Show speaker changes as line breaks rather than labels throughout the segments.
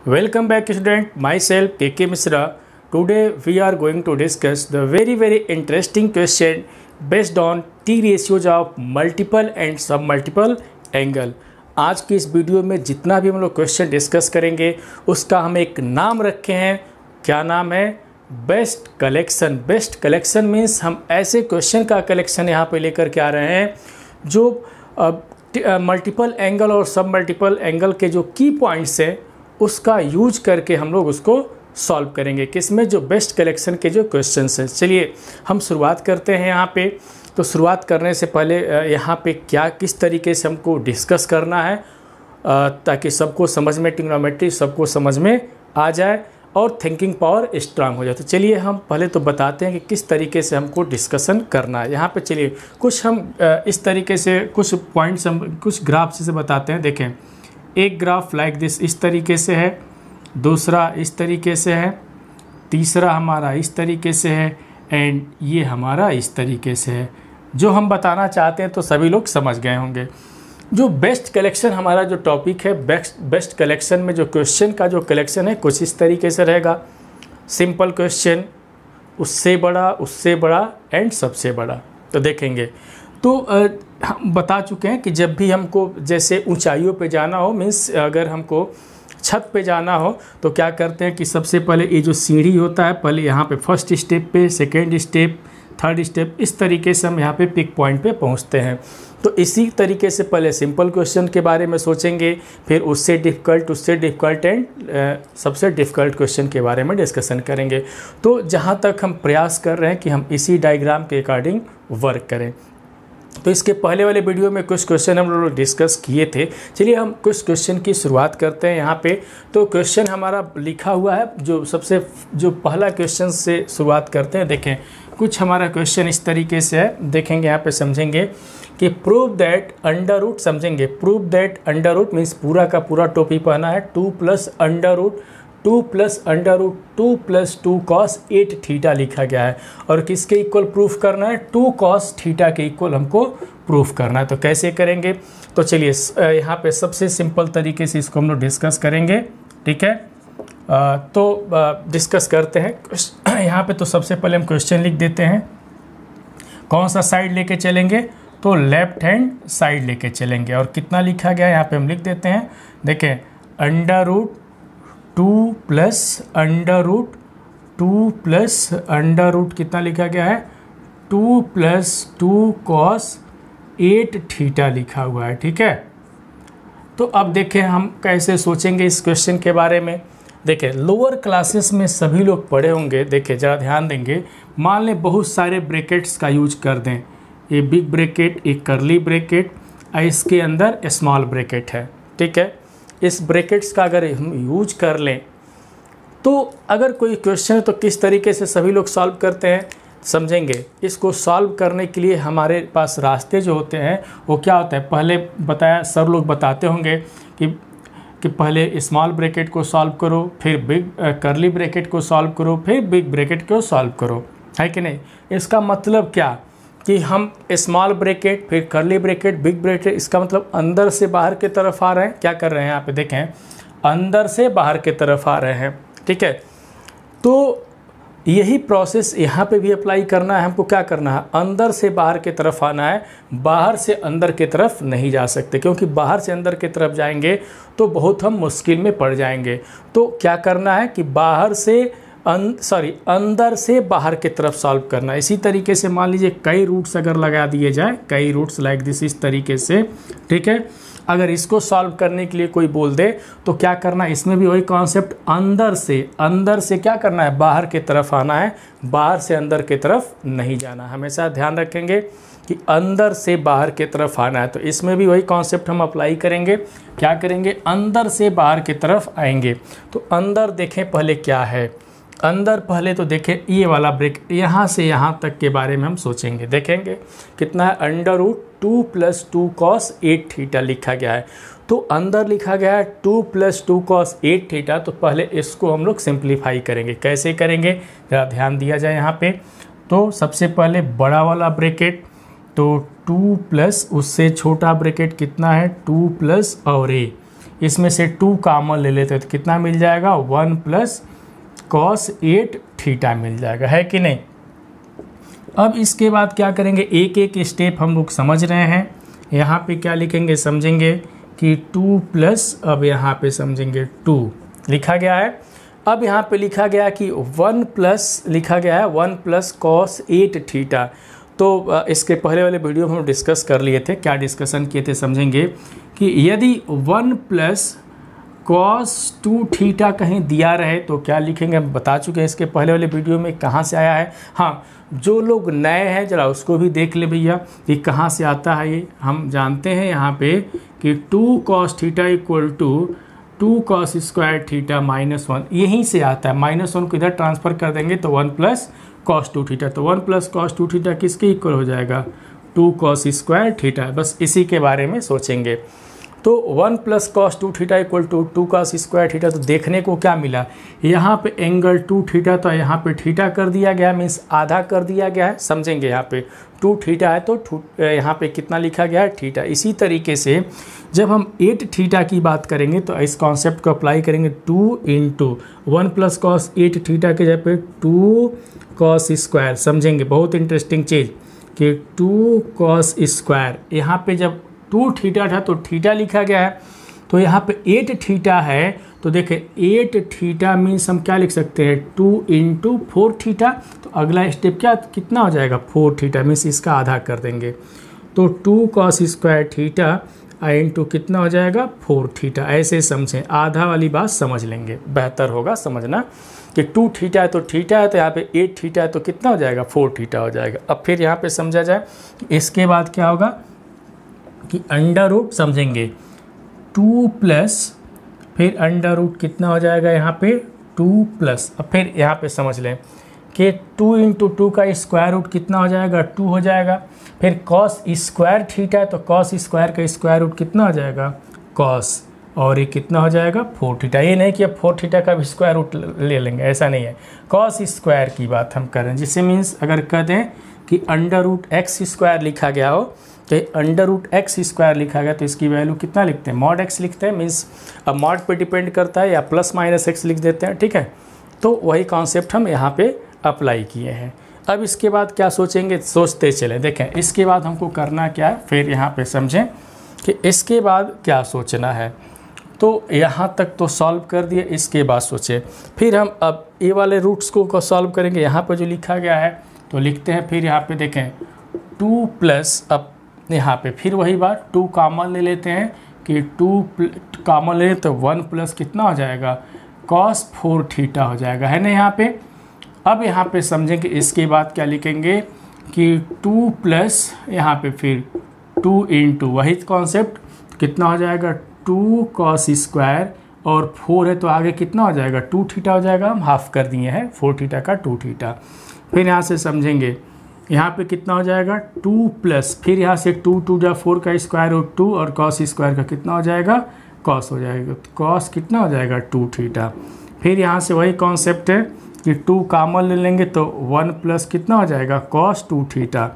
Welcome back student, myself KK Misra. Today we are going to discuss the very interesting question based on T ratios of multiple and submultiple angle. आज की इस video में जितना भी हम लोग question discuss करेंगे उसका हम एक नाम रखे हैं। क्या नाम है? Best collection. Best collection means हम ऐसे क्वेश्चन का कलेक्शन यहाँ पे लेकर के आ रहे हैं जो मल्टीपल एंगल और सब मल्टीपल एंगल के जो की पॉइंट्स हैं उसका यूज करके हम लोग उसको सॉल्व करेंगे। किसमें? जो बेस्ट कलेक्शन के जो क्वेश्चंस हैं। चलिए हम शुरुआत करते हैं यहाँ पे। तो शुरुआत करने से पहले यहाँ पे क्या किस तरीके से हमको डिस्कस करना है ताकि सबको समझ में, ट्रिग्नोमेट्री सबको समझ में आ जाए और थिंकिंग पावर स्ट्रांग हो जाए। तो चलिए हम पहले तो बताते हैं कि किस तरीके से हमको डिस्कशन करना है। यहाँ पे चलिए कुछ हम इस तरीके से कुछ पॉइंट्स हम कुछ ग्राफ से बताते हैं। देखें, एक ग्राफ लाइक दिस इस तरीके से है, दूसरा इस तरीके से है, तीसरा हमारा इस तरीके से है एंड ये हमारा इस तरीके से है। जो हम बताना चाहते हैं तो सभी लोग समझ गए होंगे। जो बेस्ट कलेक्शन हमारा जो टॉपिक है, बेस्ट कलेक्शन में जो क्वेश्चन का जो कलेक्शन है कुछ इस तरीके से रहेगा। सिंपल क्वेश्चन, उससे बड़ा एंड सबसे बड़ा। तो देखेंगे तो हम बता चुके हैं कि जब भी हमको जैसे ऊंचाइयों पे जाना हो, मीन्स अगर हमको छत पे जाना हो तो क्या करते हैं कि सबसे पहले ये जो सीढ़ी होता है, पहले यहाँ पे फर्स्ट स्टेप पे, सेकेंड स्टेप, थर्ड स्टेप, इस तरीके से हम यहाँ पे पिक पॉइंट पे पहुँचते हैं। तो इसी तरीके से पहले सिंपल क्वेश्चन के बारे में सोचेंगे, फिर उससे डिफ़िकल्ट एंड सबसे डिफ़िकल्ट क्वेश्चन के बारे में डिस्कशन करेंगे। तो जहाँ तक हम प्रयास कर रहे हैं कि हम इसी डायग्राम के अकॉर्डिंग वर्क करें। तो इसके पहले वाले वीडियो में कुछ क्वेश्चन हम लोग डिस्कस किए थे। चलिए हम कुछ क्वेश्चन की शुरुआत करते हैं यहाँ पे। तो क्वेश्चन हमारा लिखा हुआ है, जो पहला क्वेश्चन से शुरुआत करते हैं। देखें कुछ हमारा क्वेश्चन इस तरीके से है। देखेंगे यहाँ पे, समझेंगे कि प्रूव दैट अंडर रूट, समझेंगे prove that under root means पूरा का पूरा टोपी पहना है, 2 + √2 + 2 cos 8 थीटा लिखा गया है और किसके इक्वल प्रूफ करना है? 2 cos थीटा के इक्वल हमको प्रूफ करना है। तो कैसे करेंगे? तो चलिए यहाँ पे सबसे सिंपल तरीके से इसको हम लोग डिस्कस करेंगे। ठीक है, तो डिस्कस करते हैं यहाँ पे। तो सबसे पहले हम क्वेश्चन लिख देते हैं। कौन सा साइड लेके चलेंगे? तो लेफ्ट हैंड साइड लेके चलेंगे। और कितना लिखा गया है यहाँ पे हम लिख देते हैं। देखें, अंडर रूट 2 + अंडर रूट कितना लिखा गया है? 2 + 2 cos 8 थीटा लिखा हुआ है। ठीक है, तो अब देखें हम कैसे सोचेंगे इस क्वेश्चन के बारे में। देखें, लोअर क्लासेस में सभी लोग पढ़े होंगे। देखें ज़रा ध्यान देंगे। मान लें बहुत सारे ब्रैकेट्स का यूज कर दें, ये बिग ब्रैकेट, एक कर्ली ब्रैकेट और इसके अंदर स्मॉल ब्रैकेट है। ठीक है, इस ब्रैकेट्स का अगर हम यूज कर लें तो अगर कोई क्वेश्चन है तो किस तरीके से सभी लोग सॉल्व करते हैं समझेंगे। इसको सॉल्व करने के लिए हमारे पास रास्ते जो होते हैं वो क्या होता है? पहले बताया, सब लोग बताते होंगे कि पहले स्मॉल ब्रैकेट को सॉल्व करो, फिर बिग कर्ली ब्रैकेट को सॉल्व करो, फिर बिग ब्रैकेट को सॉल्व करो, है कि नहीं? इसका मतलब क्या कि हम स्मॉल ब्रैकेट, फिर कर्ली ब्रैकेट, बिग ब्रैकेट, इसका मतलब अंदर से बाहर की तरफ आ रहे हैं। क्या कर रहे हैं यहाँ पे? देखें, अंदर से बाहर की तरफ आ रहे हैं। ठीक है, तो यही प्रोसेस यहाँ पे भी अप्लाई करना है। हमको क्या करना है? अंदर से बाहर की तरफ आना है, बाहर से अंदर की तरफ नहीं जा सकते, क्योंकि बाहर से अंदर की तरफ जाएंगे तो बहुत हम मुश्किल में पड़ जाएंगे। तो क्या करना है कि अंदर से बाहर की तरफ सॉल्व करना। इसी तरीके से मान लीजिए कई रूट्स अगर लगा दिए जाए, कई रूट्स लाइक दिस इस तरीके से। ठीक है, अगर इसको सॉल्व करने के लिए कोई बोल दे तो क्या करना है? इसमें भी वही कॉन्सेप्ट, अंदर से क्या करना है? बाहर की तरफ आना है, बाहर से अंदर की तरफ नहीं जाना। हमेशा ध्यान रखेंगे कि अंदर से बाहर की तरफ आना है। तो इसमें भी वही कॉन्सेप्ट हम अप्लाई करेंगे। क्या करेंगे? अंदर से बाहर की तरफ आएंगे। तो अंदर देखें पहले क्या है। अंदर पहले तो देखें ये वाला ब्रैकेट, यहाँ से यहाँ तक के बारे में हम सोचेंगे। देखेंगे कितना है? अंडर रूट 2 + 2 cos 8 थीटा लिखा गया है। तो अंदर लिखा गया है 2 + 2 cos 8 थीटा। तो पहले इसको हम लोग सिंप्लीफाई करेंगे। कैसे करेंगे ज़रा ध्यान दिया जाए यहाँ पे। तो सबसे पहले बड़ा वाला ब्रैकेट, तो 2 + उससे छोटा ब्रैकेट कितना है? 2 + और इसमें से 2 कॉमन ले लेते हैं तो कितना मिल जाएगा 1 प्लस कॉस 8 थीटा मिल जाएगा, है कि नहीं। अब इसके बाद क्या करेंगे, एक एक स्टेप हम लोग समझ रहे हैं। यहाँ पे क्या लिखेंगे समझेंगे कि 2 प्लस, अब यहाँ पे समझेंगे 2 लिखा गया है। अब यहाँ पे लिखा गया कि 1 प्लस लिखा गया है 1 प्लस कॉस 8 थीटा। तो इसके पहले वाले वीडियो में हम डिस्कस कर लिए थे, क्या डिस्कशन किए थे समझेंगे कि यदि 1 प्लस कॉस 2 थीटा कहीं दिया रहे तो क्या लिखेंगे, हम बता चुके हैं इसके पहले वाले वीडियो में कहाँ से आया है। हाँ, जो लोग नए हैं जरा उसको भी देख ले भैया कि कहाँ से आता है ये। हम जानते हैं यहाँ पे कि 2 cos theta equal to 2 cos square theta minus 1, यहीं से आता है। -1 को इधर ट्रांसफ़र कर देंगे तो 1 प्लस कॉस 2 थीटा, तो 1 प्लस कॉस 2 थीटा किसके इक्वल हो जाएगा 2 कॉस स्क्वायर थीटा। बस इसी के बारे में सोचेंगे। तो 1 plus cos 2 theta equal to 2 cos square theta. तो देखने को क्या मिला, यहाँ पे एंगल 2 थीटा, तो यहाँ पे थीटा कर दिया गया, मीन्स आधा कर दिया गया है। समझेंगे यहाँ पे 2 थीटा है तो यहाँ पे कितना लिखा गया है थीटा। इसी तरीके से जब हम 8 थीटा की बात करेंगे तो इस कॉन्सेप्ट को अप्लाई करेंगे 2 इंटू 1 प्लस कॉस 8 थीटा के जगह पे 2 कॉस स्क्वायर। समझेंगे बहुत इंटरेस्टिंग चीज़ कि 2 कॉस स्क्वायर, यहाँ पे जब 2 थीटा था तो थीटा लिखा गया है, तो यहाँ पे 8 थीटा है तो देखें 8 थीटा मीन्स हम क्या लिख सकते हैं 2 इंटू 4 थीटा। तो अगला स्टेप क्या कितना हो जाएगा 4 थीटा, मीन्स इसका आधा कर देंगे तो 2 कॉस स्क्वायर थीटा इंटू कितना हो जाएगा 4 थीटा। ऐसे समझें, आधा वाली बात समझ लेंगे, बेहतर होगा समझना कि 2 थीटा है तो थीटा है, तो यहाँ पे 8 थीटा है तो कितना हो जाएगा 4 थीटा हो जाएगा। अब फिर यहाँ पे समझा जाए इसके बाद क्या होगा कि अंडर रूट, समझेंगे 2 प्लस फिर अंडर रूट कितना हो जाएगा यहाँ पे 2 प्लस। अब फिर यहाँ पे समझ लें कि 2 इंटू 2 का स्क्वायर रूट कितना हो जाएगा 2 हो जाएगा। फिर कॉस स्क्वायर थीटा है तो कॉस स्क्वायर का स्क्वायर रूट कितना हो जाएगा कॉस, और ये कितना हो जाएगा 4 थीटा। ये नहीं कि अब 4 थीटा का भी स्क्वायर रूट ले लेंगे, ऐसा नहीं है। कॉस स्क्वायर की बात हम कर रहे हैं, जिससे मीन्स अगर कह दें कि अंडर रूट एक्स स्क्वायर लिखा गया हो तो अंडर रूट एक्स स्क्वायर लिखा गया तो इसकी वैल्यू कितना लिखते हैं मॉड एक्स लिखते हैं। मीन्स अब मॉड पे डिपेंड करता है या प्लस माइनस एक्स लिख देते हैं, ठीक है। तो वही कॉन्सेप्ट हम यहाँ पे अप्लाई किए हैं। अब इसके बाद क्या सोचेंगे, सोचते चले। देखें इसके बाद हमको करना क्या है, फिर यहाँ पे समझें कि इसके बाद क्या सोचना है। तो यहाँ तक तो सॉल्व कर दिए, इसके बाद सोचें फिर हम अब ए वाले रूट्स को सॉल्व करेंगे। यहाँ पे जो लिखा गया है तो लिखते हैं, फिर यहाँ पे देखें 2 प्लस, अब यहाँ पे फिर वही बात 2 कॉमन ले लेते हैं कि 2 कॉमन ले तो 1 प्लस कितना हो जाएगा कॉस 4 थीटा हो जाएगा, है ना यहाँ पे। अब यहाँ पे समझें कि इसके बाद क्या लिखेंगे कि 2 प्लस यहाँ पे फिर 2 इंटू वही कॉन्सेप्ट कितना हो जाएगा 2 कॉस स्क्वायर, और 4 है तो आगे कितना हो जाएगा 2 थीटा हो जाएगा। हम हाफ कर दिए हैं 4 थीटा का 2 थीटा। फिर यहाँ से समझेंगे यहाँ पे कितना हो जाएगा 2 प्लस, फिर यहाँ से 2 2 जा 4 का स्क्वायर रूट 2 और कॉस स्क्वायर का कितना हो जाएगा कॉस हो जाएगा, तो कॉस कितना हो जाएगा 2 थीटा। फिर यहाँ से वही कॉन्सेप्ट है कि 2 कॉमन ले लेंगे तो 1 प्लस कितना हो जाएगा कॉस 2 थीटा।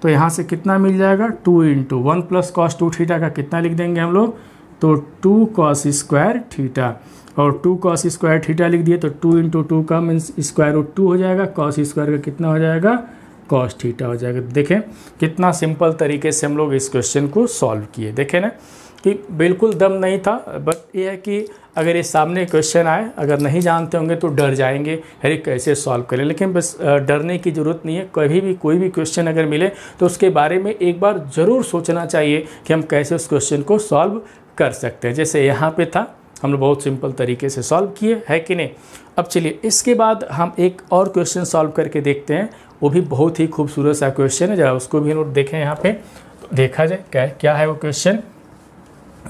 तो यहाँ से कितना मिल जाएगा 2 इंटू 1 प्लस कॉस 2 थीटा का कितना लिख देंगे हम लोग, तो 2 कॉस स्क्वायर थीटा, और 2 कॉस स्क्वायर थीटा लिख दिए तो 2 इंटू 2 का मीन्स स्क्वायर रूट 2 हो जाएगा, कॉस स्क्वायर का कितना हो जाएगा कॉस थीटा हो जाएगा। देखें कितना सिंपल तरीके से हम लोग इस क्वेश्चन को सॉल्व किए। देखें ना कि बिल्कुल दम नहीं था, बट ये है कि अगर ये सामने क्वेश्चन आए, अगर नहीं जानते होंगे तो डर जाएंगे, अरे कैसे सॉल्व करें। लेकिन बस डरने की ज़रूरत नहीं है। कभी भी कोई भी क्वेश्चन अगर मिले तो उसके बारे में एक बार ज़रूर सोचना चाहिए कि हम कैसे उस क्वेश्चन को सॉल्व कर सकते हैं। जैसे यहाँ पे था, हम लोग बहुत सिंपल तरीके से सॉल्व किए, है कि नहीं। अब चलिए इसके बाद हम एक और क्वेश्चन सॉल्व करके देखते हैं, वो भी बहुत ही खूबसूरत सा क्वेश्चन है, जरा उसको भी नोट देखें। यहाँ पे तो देखा जाए क्या है वो क्वेश्चन।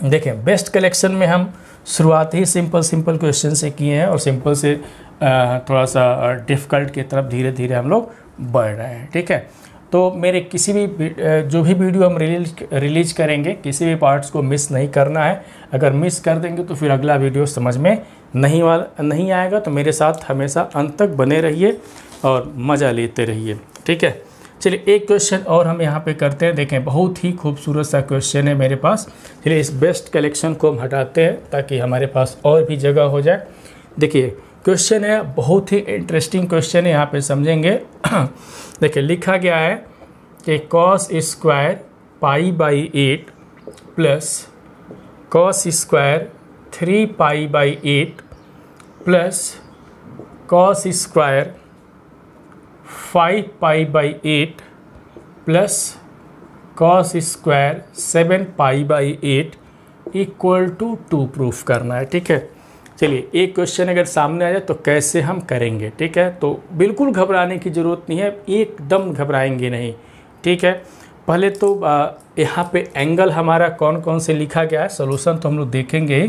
देखें बेस्ट कलेक्शन में हम शुरुआत ही सिंपल क्वेश्चन से किए हैं और सिंपल से थोड़ा सा डिफ़िकल्ट की तरफ धीरे धीरे हम लोग बढ़ रहे हैं, ठीक है। तो मेरे किसी भी जो भी वीडियो हम रिलीज करेंगे, किसी भी पार्ट्स को मिस नहीं करना है। अगर मिस कर देंगे तो फिर अगला वीडियो समझ में नहीं आएगा। तो मेरे साथ हमेशा अंत तक बने रहिए और मज़ा लेते रहिए, ठीक है। चलिए एक क्वेश्चन और हम यहाँ पे करते हैं। देखें बहुत ही खूबसूरत सा क्वेश्चन है मेरे पास। चलिए इस बेस्ट कलेक्शन को हम हटाते हैं ताकि हमारे पास और भी जगह हो जाए। देखिए क्वेश्चन है, बहुत ही इंटरेस्टिंग क्वेश्चन है, यहाँ पे समझेंगे। देखिए लिखा गया है कि cos square pi by 8 plus cos square 3 pi by 8 plus cos square 5 pi by 8 plus cos square 7 pi by 8 equal to 2 proof करना है। ठीक है, चलिए एक क्वेश्चन अगर सामने आ जाए तो कैसे हम करेंगे। ठीक है, तो बिल्कुल घबराने की ज़रूरत नहीं है, एकदम घबराएंगे नहीं। ठीक है, पहले तो यहाँ पे एंगल हमारा कौन कौन से लिखा गया है, सोल्यूशन तो हम लोग देखेंगे।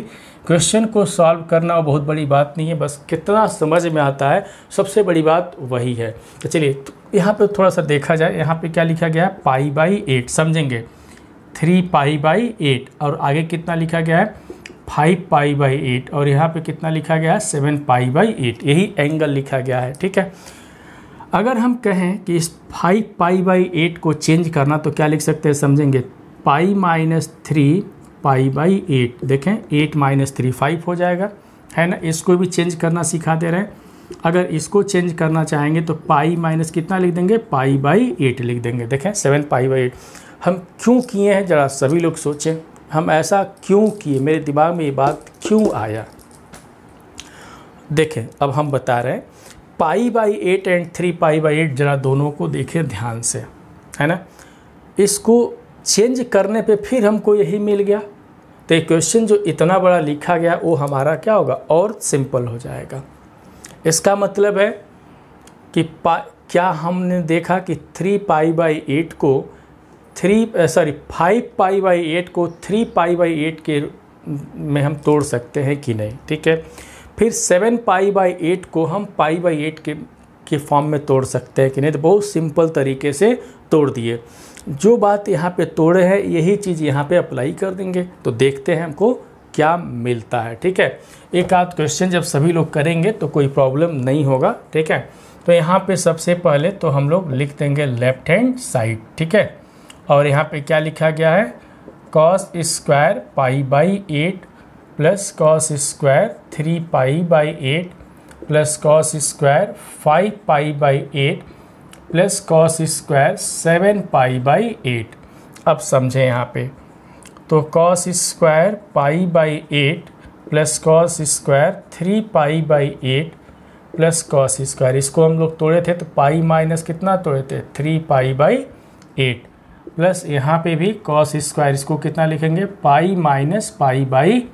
क्वेश्चन को सॉल्व करना बहुत बड़ी बात नहीं है, बस कितना समझ में आता है सबसे बड़ी बात वही है। तो चलिए तो यहाँ पे थोड़ा सा देखा जाए, यहाँ पे क्या लिखा गया है, पाई बाई 8 समझेंगे, 3 पाई बाई 8 और आगे कितना लिखा गया है 5 पाई बाई 8 और यहाँ पे कितना लिखा गया है 7 पाई बाई 8, यही एंगल लिखा गया है। ठीक है, अगर हम कहें कि इस 5 पाई बाई 8 को चेंज करना तो क्या लिख सकते हैं, समझेंगे, पाई माइनस 3 पाई बाई 8। देखें 8 माइनस 3 5 हो जाएगा, है ना। इसको भी चेंज करना सिखा दे रहे हैं। अगर इसको चेंज करना चाहेंगे तो पाई माइनस कितना लिख देंगे, पाई बाई 8 लिख देंगे। देखें 7 पाई बाई 8 हम क्यों किए हैं, ज़रा सभी लोग सोचें, हम ऐसा क्यों किए, मेरे दिमाग में ये बात क्यों आया। देखें अब हम बता रहे हैं, पाई बाई 8 एंड 3 पाई बाई 8 जरा दोनों को देखें ध्यान से, है ना। इसको चेंज करने पे फिर हमको यही मिल गया, तो ये क्वेश्चन जो इतना बड़ा लिखा गया वो हमारा क्या होगा, और सिंपल हो जाएगा। इसका मतलब है कि क्या हमने देखा कि 3 पाई बाई 8 को 5 पाई बाई 8 को 3 पाई बाई 8 के में हम तोड़ सकते हैं कि नहीं। ठीक है, फिर 7 पाई बाई 8 को हम पाई बाई 8 के फॉर्म में तोड़ सकते हैं कि नहीं। तो बहुत सिंपल तरीके से तोड़ दिए। जो बात यहाँ पे तोड़े हैं यही चीज़ यहाँ पे अप्लाई कर देंगे, तो देखते हैं हमको क्या मिलता है। ठीक है, एक आध क्वेश्चन जब सभी लोग करेंगे तो कोई प्रॉब्लम नहीं होगा। ठीक है, तो यहाँ पे सबसे पहले तो हम लोग लिख देंगे लेफ्ट हैंड साइड। ठीक है, और यहाँ पे क्या लिखा गया है, cos square pi by 8 plus cos square 3 pi by 8 plus cos square 5 pi by 8 plus cos square 7 pi by 8। अब समझें यहाँ पे, तो cos square pi by 8 plus cos square 3 pi by 8 plus cos square, इसको हम लोग तोड़े थे तो पाई माइनस कितना तोड़े थे 3 पाई बाई 8 प्लस यहाँ पे भी कॉस स्क्वायर, इसको कितना लिखेंगे, पाई माइनस पाई बाई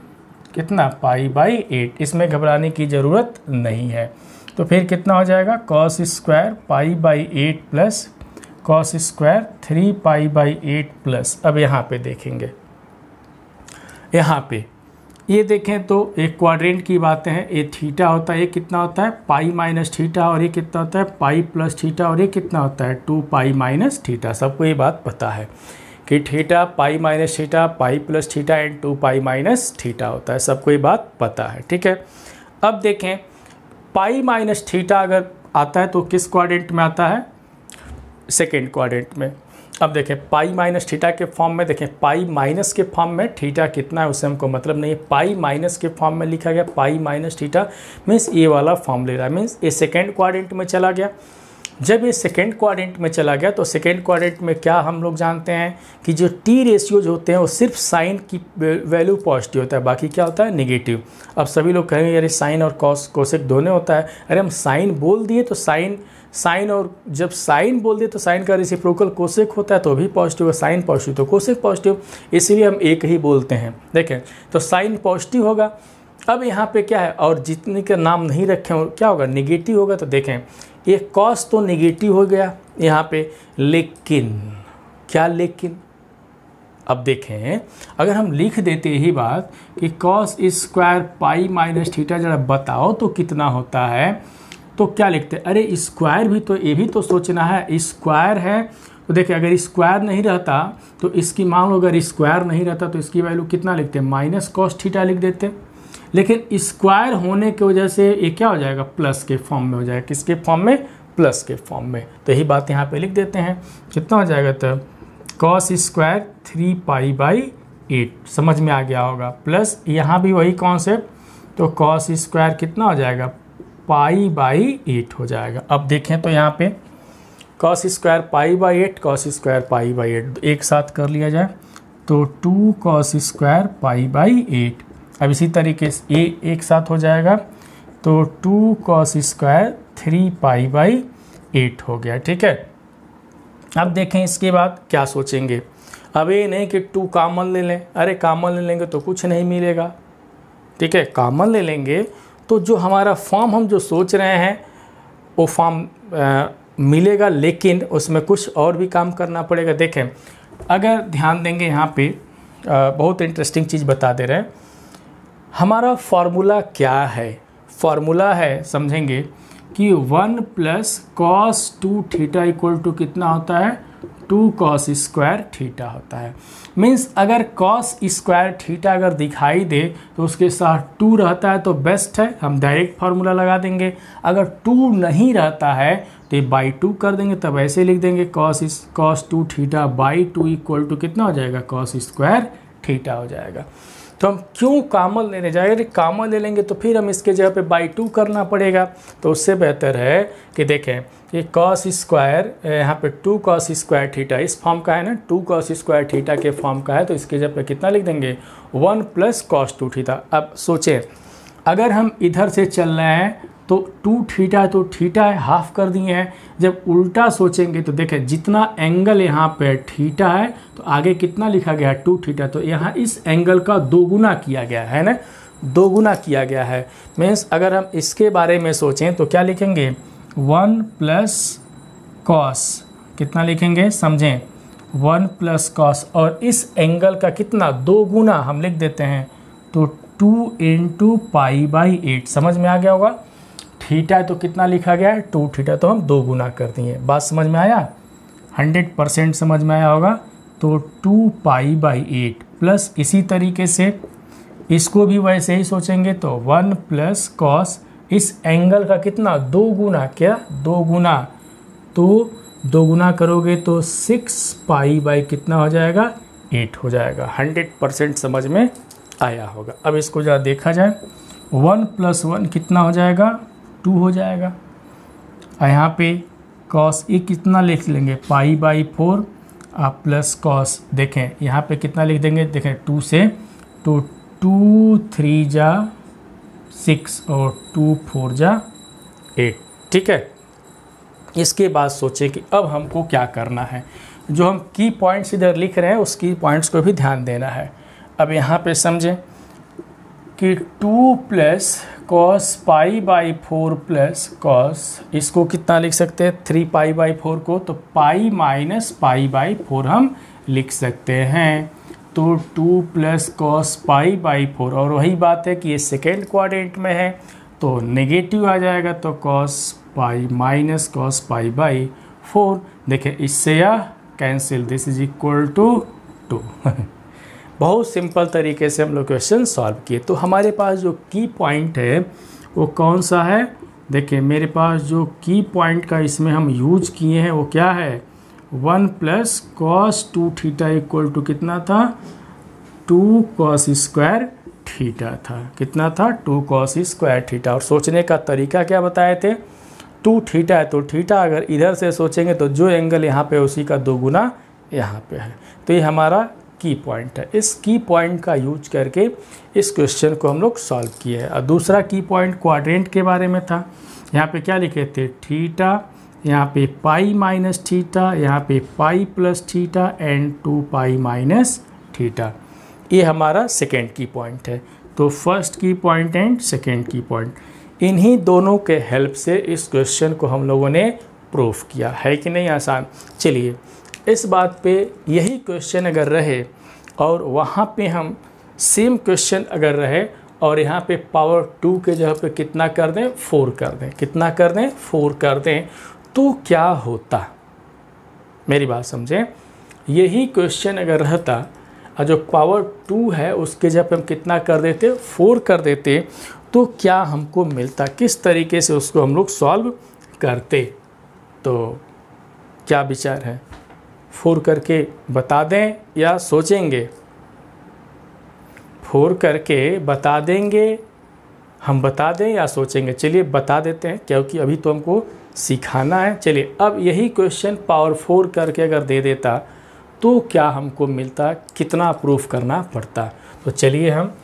कितना, पाई बाई 8। इसमें घबराने की ज़रूरत नहीं है। तो फिर कितना हो जाएगा, cos square pi by 8 plus cos square 3 pi by 8 plus, अब यहाँ पे देखेंगे, यहाँ पे ये देखें तो एक क्वाड्रेंट की बातें हैं, ये थीटा होता है, ये कितना होता है पाई माइनस थीटा, और ये कितना होता है पाई प्लस थीटा, और ये कितना होता है 2 पाई माइनस थीटा। सबको ये बात पता है कि theta pi minus theta, pi plus theta and 2 pi minus theta होता है, सबको ये बात पता है। ठीक है, अब देखें पाई माइनस थीटा अगर आता है तो किस क्वाड्रेंट में आता है, सेकेंड क्वाड्रेंट में। अब देखें पाई माइनस थीटा के फॉर्म में, देखें पाई माइनस के फॉर्म में थीटा कितना है उससे हमको मतलब नहीं है, पाई माइनस के फॉर्म में लिखा गया, पाई माइनस थीटा मीन्स ये वाला फॉर्म ले रहा है, मीन्स ये सेकेंड क्वाड्रेंट में चला गया। जब ये सेकेंड क्वाड्रेंट में चला गया तो सेकेंड क्वाड्रेंट में क्या हम लोग जानते हैं कि जो टी रेशियोज होते हैं वो सिर्फ साइन की वैल्यू पॉजिटिव होता है, बाकी क्या होता है नेगेटिव। अब सभी लोग कहेंगे अरे साइन और कोसेक दोनों होता है, अरे हम साइन बोल दिए तो साइन और जब साइन बोल दिए तो साइन का रेसिप्रोकल कोसेक होता है तो भी पॉजिटिव है, साइन पॉजिटिव तो कोसेक पॉजिटिव, इसलिए हम एक ही बोलते हैं। देखें तो साइन पॉजिटिव होगा। अब यहाँ पे क्या है, और जितने का नाम नहीं रखे हो क्या होगा, नेगेटिव होगा। तो देखें ये कॉस तो नेगेटिव हो गया यहाँ पे, लेकिन क्या लेकिन, अब देखें अगर हम लिख देते यही बात कि cos square pi minus theta जरा बताओ तो कितना होता है, तो क्या लिखते हैं, अरे स्क्वायर भी तो, ये भी तो सोचना है, स्क्वायर है तो देखिए अगर स्क्वायर नहीं रहता तो इसकी मान लो, अगर स्क्वायर नहीं रहता तो इसकी वैल्यू कितना लिखते हैं, माइनस कॉस थीटा लिख देते। लेकिन स्क्वायर होने की वजह से ये क्या हो जाएगा, प्लस के फॉर्म में हो जाएगा, किसके फॉर्म में, प्लस के फॉर्म में। तो यही बात यहाँ पे लिख देते हैं, कितना हो जाएगा तो कॉस स्क्वायर 3π/8 समझ में आ गया होगा, प्लस यहाँ भी वही कॉन्सेप्ट, तो कॉस स्क्वायर कितना हो जाएगा π/8 हो जाएगा। अब देखें तो यहाँ पे कॉस स्क्वायर π/8 कॉस स्क्वायर π/8 एक साथ कर लिया जाए तो 2 कॉस स्क्वायर π/8। अब इसी तरीके से ये एक साथ हो जाएगा तो 2 कॉस स्क्वायर 3π/8 हो गया। ठीक है, अब देखें इसके बाद क्या सोचेंगे। अब ये नहीं कि 2 कॉमन ले लें, अरे कॉमन ले लेंगे तो कुछ नहीं मिलेगा। ठीक है, कॉमन ले लेंगे तो जो हमारा फॉर्म हम जो सोच रहे हैं वो फॉर्म मिलेगा, लेकिन उसमें कुछ और भी काम करना पड़ेगा। देखें अगर ध्यान देंगे यहाँ पे बहुत इंटरेस्टिंग चीज़ बता दे रहे हैं। हमारा फार्मूला क्या है, फार्मूला है समझेंगे कि 1 + cos 2θ = कितना होता है 2 cos स्क्वायर थीटा होता है। मीन्स अगर cos स्क्वायर थीटा अगर दिखाई दे तो उसके साथ 2 रहता है तो बेस्ट है, हम डायरेक्ट फार्मूला लगा देंगे। अगर 2 नहीं रहता है तो ये /2 कर देंगे, तब ऐसे लिख देंगे cos 2θ/2 = कितना हो जाएगा cos स्क्वायर थीटा हो जाएगा। तो हम क्यों कॉमन लेने जाएंगे, कॉमन ले लेंगे तो फिर हम इसके जगह पे /2 करना पड़ेगा। तो उससे बेहतर है कि देखें ये cos स्क्वायर यहाँ पे 2 cos स्क्वायर थीटा इस फॉर्म का है ना, 2 cos स्क्वायर थीटा के फॉर्म का है, तो इसके जगह पे कितना लिख देंगे 1 + cos 2θ। अब सोचें अगर हम इधर से चल रहे हैं तो 2θ तो थीटा है, हाफ कर दिए हैं। जब उल्टा सोचेंगे तो देखें जितना एंगल यहाँ पे थीटा है तो आगे कितना लिखा गया है 2θ, तो यहाँ इस एंगल का 2 गुना किया गया है ना, 2 गुना किया गया है। मीन्स अगर हम इसके बारे में सोचें तो क्या लिखेंगे 1 + cos कितना लिखेंगे समझें 1 + cos, और इस एंगल का कितना 2 गुना हम लिख देते हैं तो 2 × π/8 समझ में आ गया होगा। थीटा तो कितना लिखा गया है 2θ, तो हम 2 गुना कर दिए। बात समझ में आया, 100% समझ में आया होगा। तो 2π/8 प्लस इसी तरीके से इसको भी वैसे ही सोचेंगे तो 1 + cos इस एंगल का कितना 2 गुना, क्या 2 गुना, तो 2 गुना करोगे तो 6π/ कितना हो जाएगा 8 हो जाएगा। 100% समझ में आया होगा। अब इसको जरा देखा जाए 1 + 1 कितना हो जाएगा 2 हो जाएगा। और यहाँ पे cos ये कितना लिख लेंगे π/4 प्लस cos, देखें यहाँ पे कितना लिख देंगे, देखें 2 से तो 2 3 जा 6 और 2 4 जा 8। ठीक है, इसके बाद सोचें कि अब हमको क्या करना है। जो हम की पॉइंट्स इधर लिख रहे हैं उस की पॉइंट्स को भी ध्यान देना है। अब यहाँ पे समझें कि 2 + cos π/4 प्लस cos, इसको कितना लिख सकते हैं 3π/4 को, तो π - π/4 हम लिख सकते हैं। तो 2 + cos π/4, और वही बात है कि ये सेकेंड क्वाड्रेंट में है तो नेगेटिव आ जाएगा, तो cos π - cos π/4। देखें इससे यह cancel, this is equal to 2। बहुत सिंपल तरीके से हम लोग क्वेश्चन सॉल्व किए। तो हमारे पास जो की पॉइंट है वो कौन सा है, देखिए मेरे पास जो की पॉइंट का इसमें हम यूज किए हैं वो क्या है 1 + cos 2θ = कितना था 2 cos स्क्वायर थीटा था, कितना था 2 cos स्क्वायर थीटा। और सोचने का तरीका क्या बताए थे 2θ है तो थीटा अगर इधर से सोचेंगे तो जो एंगल यहाँ पे उसी का 2 गुना यहाँ पे है। तो ये हमारा की पॉइंट है। इस की पॉइंट का यूज करके इस क्वेश्चन को हम लोग सॉल्व किए हैं। और दूसरा की पॉइंट क्वाड्रेंट के बारे में था। यहाँ पे क्या लिखे थे थीटा, यहाँ पे π - थीटा, यहाँ पे π + थीटा एंड 2π - थीटा। ये हमारा सेकेंड की पॉइंट है। तो फर्स्ट की पॉइंट एंड सेकेंड की पॉइंट, इन्हीं दोनों के हेल्प से इस क्वेश्चन को हम लोगों ने प्रूफ किया है कि नहीं आसान। चलिए इस बात पे यही क्वेश्चन अगर रहे और वहाँ पे हम सेम क्वेश्चन अगर रहे और यहाँ पे पावर 2 के जगह पे कितना कर दें 4 कर दें, कितना कर दें 4 कर दें, तो क्या होता, मेरी बात समझें। यही क्वेश्चन अगर रहता और जो पावर 2 है उसके जगह पे हम कितना कर देते 4 कर देते, तो क्या हमको मिलता, किस तरीके से उसको हम लोग सॉल्व करते। तो क्या विचार है, 4 करके बता दें या सोचेंगे? 4 करके बता देंगे, हम बता दें या सोचेंगे? चलिए बता देते हैं, क्योंकि अभी तो हमको सिखाना है। चलिए अब यही क्वेश्चन पावर 4 करके अगर दे देता तो क्या हमको मिलता, कितना प्रूफ करना पड़ता? तो चलिए हम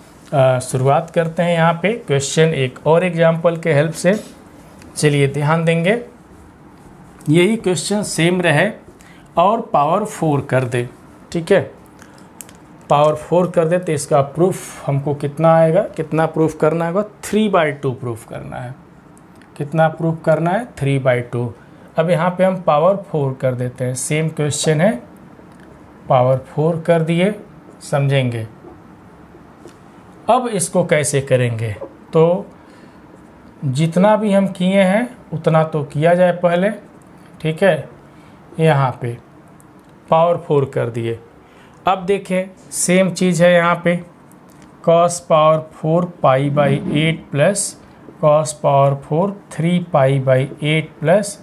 शुरुआत करते हैं यहाँ पे क्वेश्चन एक और एग्जाम्पल के हेल्प से। चलिए ध्यान देंगे, यही क्वेश्चन सेम रहे और पावर 4 कर दे, ठीक है, पावर 4 कर दे तो इसका प्रूफ हमको कितना आएगा, कितना प्रूफ करना होगा? 3/2 प्रूफ करना है। कितना प्रूफ करना है? 3/2। अब यहाँ पे हम पावर 4 कर देते हैं, सेम क्वेश्चन है, पावर 4 कर दिए, समझेंगे। अब इसको कैसे करेंगे? तो जितना भी हम किए हैं उतना तो किया जाए पहले, ठीक है। यहाँ पे पावर 4 कर दिए। अब देखें सेम चीज़ है यहाँ पे, cos power 4 π/8 plus cos power 4 3π/8 plus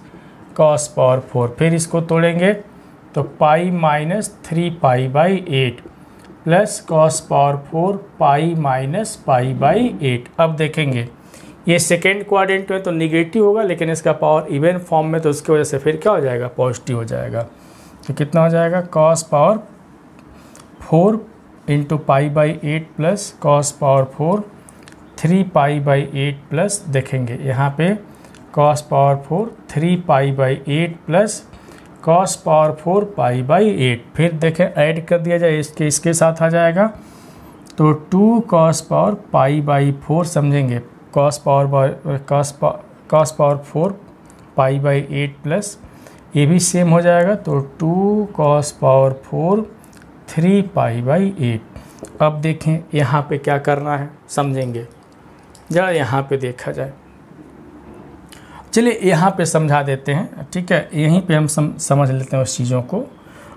cos power 4, फिर इसको तोड़ेंगे तो pi minus 3π/8 plus cos power 4 pi minus π/8। अब देखेंगे ये सेकेंड क्वाड्रेंट में तो निगेटिव होगा, लेकिन इसका पावर इवन फॉर्म में तो उसकी वजह से फिर क्या हो जाएगा? पॉजिटिव हो जाएगा। तो कितना हो जाएगा? cos power 4 into π/8 plus cos power 4 3π/8 plus, देखेंगे यहाँ पे cos power 4 3π/8 plus cos power 4 π/8, फिर देखें ऐड कर दिया जाए, इसके साथ आ जाएगा तो 2 cos पावर π/4, समझेंगे, cos पावर 4 π/8 प्लस ये भी सेम हो जाएगा तो 2 cos पावर 4 3π/8। अब देखें यहाँ पे क्या करना है, समझेंगे, जरा यहाँ पे देखा जाए। चलिए यहाँ पे समझा देते हैं, ठीक है, यहीं पे हम समझ लेते हैं उस चीज़ों को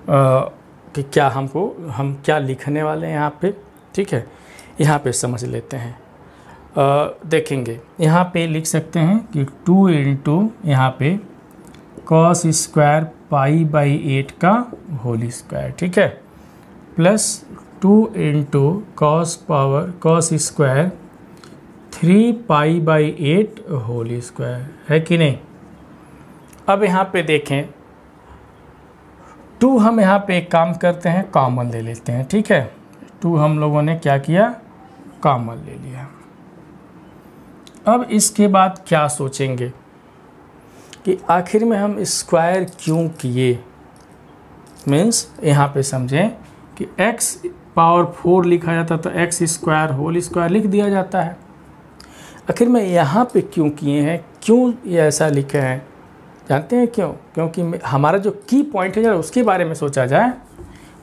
कि क्या हम क्या लिखने वाले हैं यहाँ पे, ठीक है। यहाँ पे समझ लेते हैं, देखेंगे यहाँ पे लिख सकते हैं कि 2 इंटू यहाँ पे cos स्क्वायर π/8 का होल स्क्वायर, ठीक है, plus 2 into cos square 3π/8 whole square, है कि नहीं। अब यहाँ पे देखें 2 हम यहाँ पे एक काम करते हैं, कॉमन ले लेते हैं, ठीक है। 2 हम लोगों ने क्या किया? कॉमन ले लिया। अब इसके बाद क्या सोचेंगे कि आखिर में हम स्क्वायर क्यों किए, मीन्स यहाँ पे समझें कि x पावर 4 लिखा जाता तो x स्क्वायर होल स्क्वायर लिख दिया जाता है। आखिर में यहाँ पे क्यों किए हैं, क्यों ये ऐसा लिखे हैं, जानते हैं क्यों? क्योंकि हमारा जो की पॉइंट है जरा उसके बारे में सोचा जाए।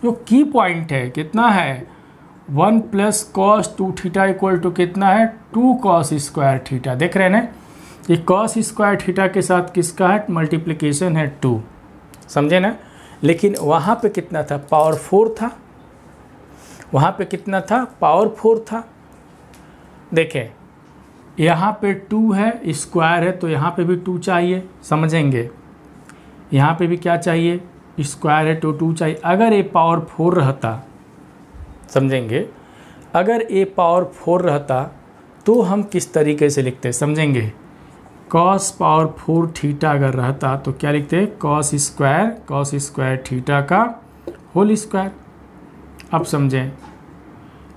जो की पॉइंट है कितना है, 1 plus cos 2 theta equal to कितना है? 2 cos स्क्वायर थीटा। देख रहे हैं ना, ये cos स्क्वायर थीटा के साथ किसका है? मल्टीप्लिकेशन है 2, समझे ना। लेकिन वहाँ पे कितना था? पावर 4 था। वहाँ पे कितना था? पावर 4 था। देखें यहाँ पे 2 है, स्क्वायर है, तो यहाँ पे भी 2 चाहिए, समझेंगे। यहाँ पे भी क्या चाहिए? स्क्वायर है तो 2 चाहिए। अगर ये पावर 4 रहता, समझेंगे, अगर ए पावर 4 रहता तो हम किस तरीके से लिखते, समझेंगे। cos पावर 4 थीटा अगर रहता तो क्या लिखते? cos स्क्वायर थीटा का होल स्क्वायर। अब समझें,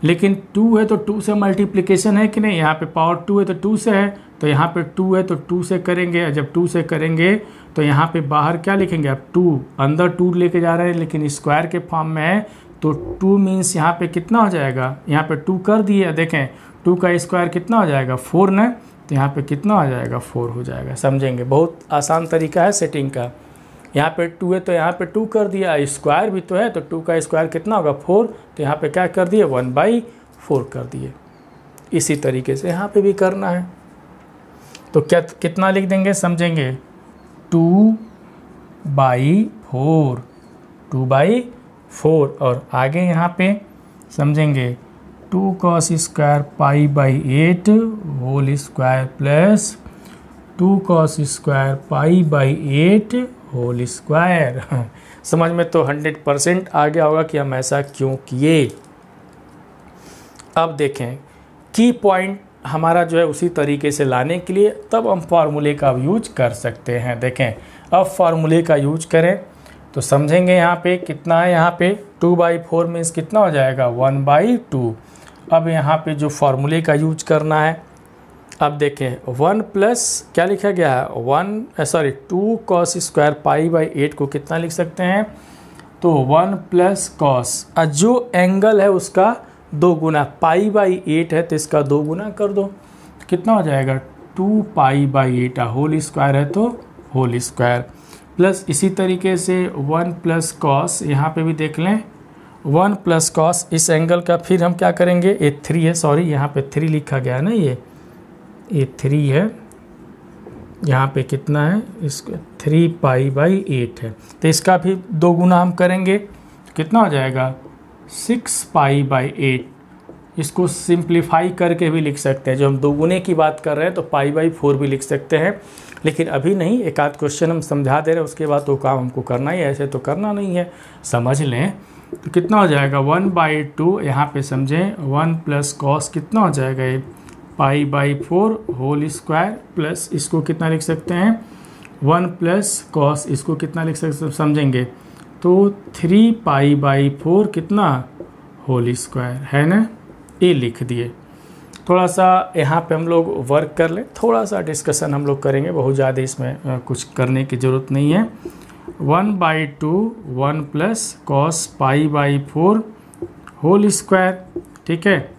लेकिन 2 है तो 2 से मल्टीप्लिकेशन है कि नहीं, यहाँ पे पावर 2 है तो 2 से है, तो यहाँ पे 2 है तो 2 से करेंगे। जब 2 से करेंगे तो यहाँ पे बाहर क्या लिखेंगे? अब 2 अंदर 2 लेके जा रहे हैं, लेकिन स्क्वायर के फॉर्म में है तो 2 मीन्स यहाँ पे कितना हो जाएगा? यहाँ पे 2 कर दिए, देखें 2 का स्क्वायर कितना हो जाएगा? 4 ना, तो यहाँ पे कितना हो जाएगा? 4 हो जाएगा, समझेंगे। बहुत आसान तरीका है सेटिंग का। यहाँ पे 2 है तो यहाँ पे 2 कर दिया, स्क्वायर भी तो है तो 2 का स्क्वायर कितना होगा? 4, तो यहाँ पे क्या कर दिए? 1/4 कर दिए। इसी तरीके से यहाँ पे भी करना है, तो क्या कितना लिख देंगे, समझेंगे। 2/4 और आगे यहाँ पे समझेंगे 2 cos square π/8 whole square plus 2 cos square pi by 8 whole square. समझ में तो 100% आ गया होगा कि हम ऐसा क्यों किए। अब देखें की पॉइंट हमारा जो है उसी तरीके से लाने के लिए तब हम फार्मूले का यूज कर सकते हैं। देखें अब फार्मूले का यूज करें तो समझेंगे यहाँ पे कितना है, यहाँ पे 2/4 मीन्स कितना हो जाएगा 1/2। अब यहाँ पे जो फार्मूले का यूज करना है, अब देखें 1 प्लस क्या लिखा गया है 2 cos स्क्वायर पाई बाई 8 को कितना लिख सकते हैं, तो 1 प्लस कॉस, जो एंगल है उसका 2 गुना, पाई बाई 8 है तो इसका 2 गुना कर दो, कितना हो जाएगा 2 पाई बाई 8 होल स्क्वायर है तो होल स्क्वायर, प्लस इसी तरीके से 1 प्लस कॉस, यहाँ पे भी देख लें 1 प्लस कॉस, इस एंगल का फिर हम क्या करेंगे, ये 3 है, सॉरी यहाँ पे 3 लिखा गया है ना, ये 3 है, यहाँ पे कितना है इसका 3 पाई बाई 8 है, तो इसका भी 2 गुना हम करेंगे तो कितना हो जाएगा 6 पाई बाई 8। इसको सिंप्लीफाई करके भी लिख सकते हैं, जो हम 2 गुने की बात कर रहे हैं तो पाई बाई 4 भी लिख सकते हैं, लेकिन अभी नहीं, एक आध क्वेश्चन हम समझा दे रहे हैं, उसके बाद तो काम हमको करना ही है, ऐसे तो करना नहीं है, समझ लें। तो कितना हो जाएगा 1/2, यहाँ पे समझें 1 प्लस कॉस कितना हो जाएगा ये pi by 4 whole square, plus इसको कितना लिख सकते हैं 1 प्लस कॉस, इसको कितना लिख सकते हैं समझेंगे तो 3 पाई बाई 4 कितना होल स्क्वायर है ना, ये लिख दिए। थोड़ा सा यहाँ पे हम लोग वर्क कर लें, थोड़ा सा डिस्कशन हम लोग करेंगे, बहुत ज़्यादा इसमें कुछ करने की ज़रूरत नहीं है। 1/2 1 plus cos pi by 4 whole square, ठीक है।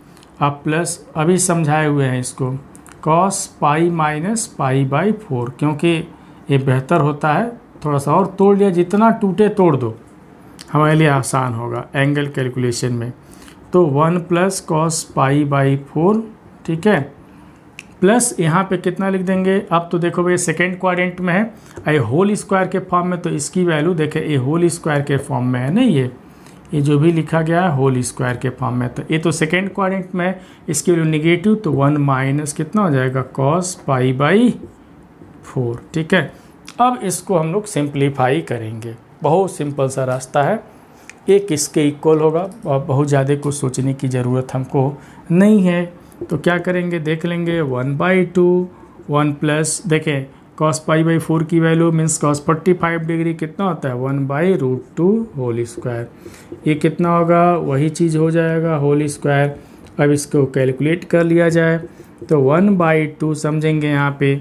अब प्लस अभी समझाए हुए हैं इसको cos pi minus pi by 4, क्योंकि ये बेहतर होता है, थोड़ा सा और तोड़ लिया, जितना टूटे तोड़ दो, हमारे लिए आसान होगा एंगल कैलकुलेशन में। तो 1 प्लस कॉस पाई बाई 4, ठीक है, प्लस यहाँ पे कितना लिख देंगे, अब तो देखो भाई सेकेंड क्वाड्रेंट में है, ये होल स्क्वायर के फॉर्म में, तो इसकी वैल्यू देखें ये होल स्क्वायर के फॉर्म में है ना, ये जो भी लिखा गया है होल स्क्वायर के फॉर्म में, तो ये तो सेकेंड क्वाड्रेंट में है, इसकी वैल्यू निगेटिव, तो 1 माइनस कितना हो जाएगा कॉस पाई बाई 4, ठीक है। अब इसको हम लोग सिंप्लीफाई करेंगे, बहुत सिंपल सा रास्ता है, एक इसके इक्वल होगा, बहुत ज़्यादा कुछ सोचने की ज़रूरत हमको नहीं है। तो क्या करेंगे देख लेंगे 1/2 1 प्लस, देखें cos पाई बाई 4 की वैल्यू मीन्स cos 45 डिग्री कितना होता है 1/√2 होल स्क्वायर, ये कितना होगा वही चीज़ हो जाएगा होल स्क्वायर। अब इसको कैलकुलेट कर लिया जाए तो 1/2 समझेंगे, यहाँ पे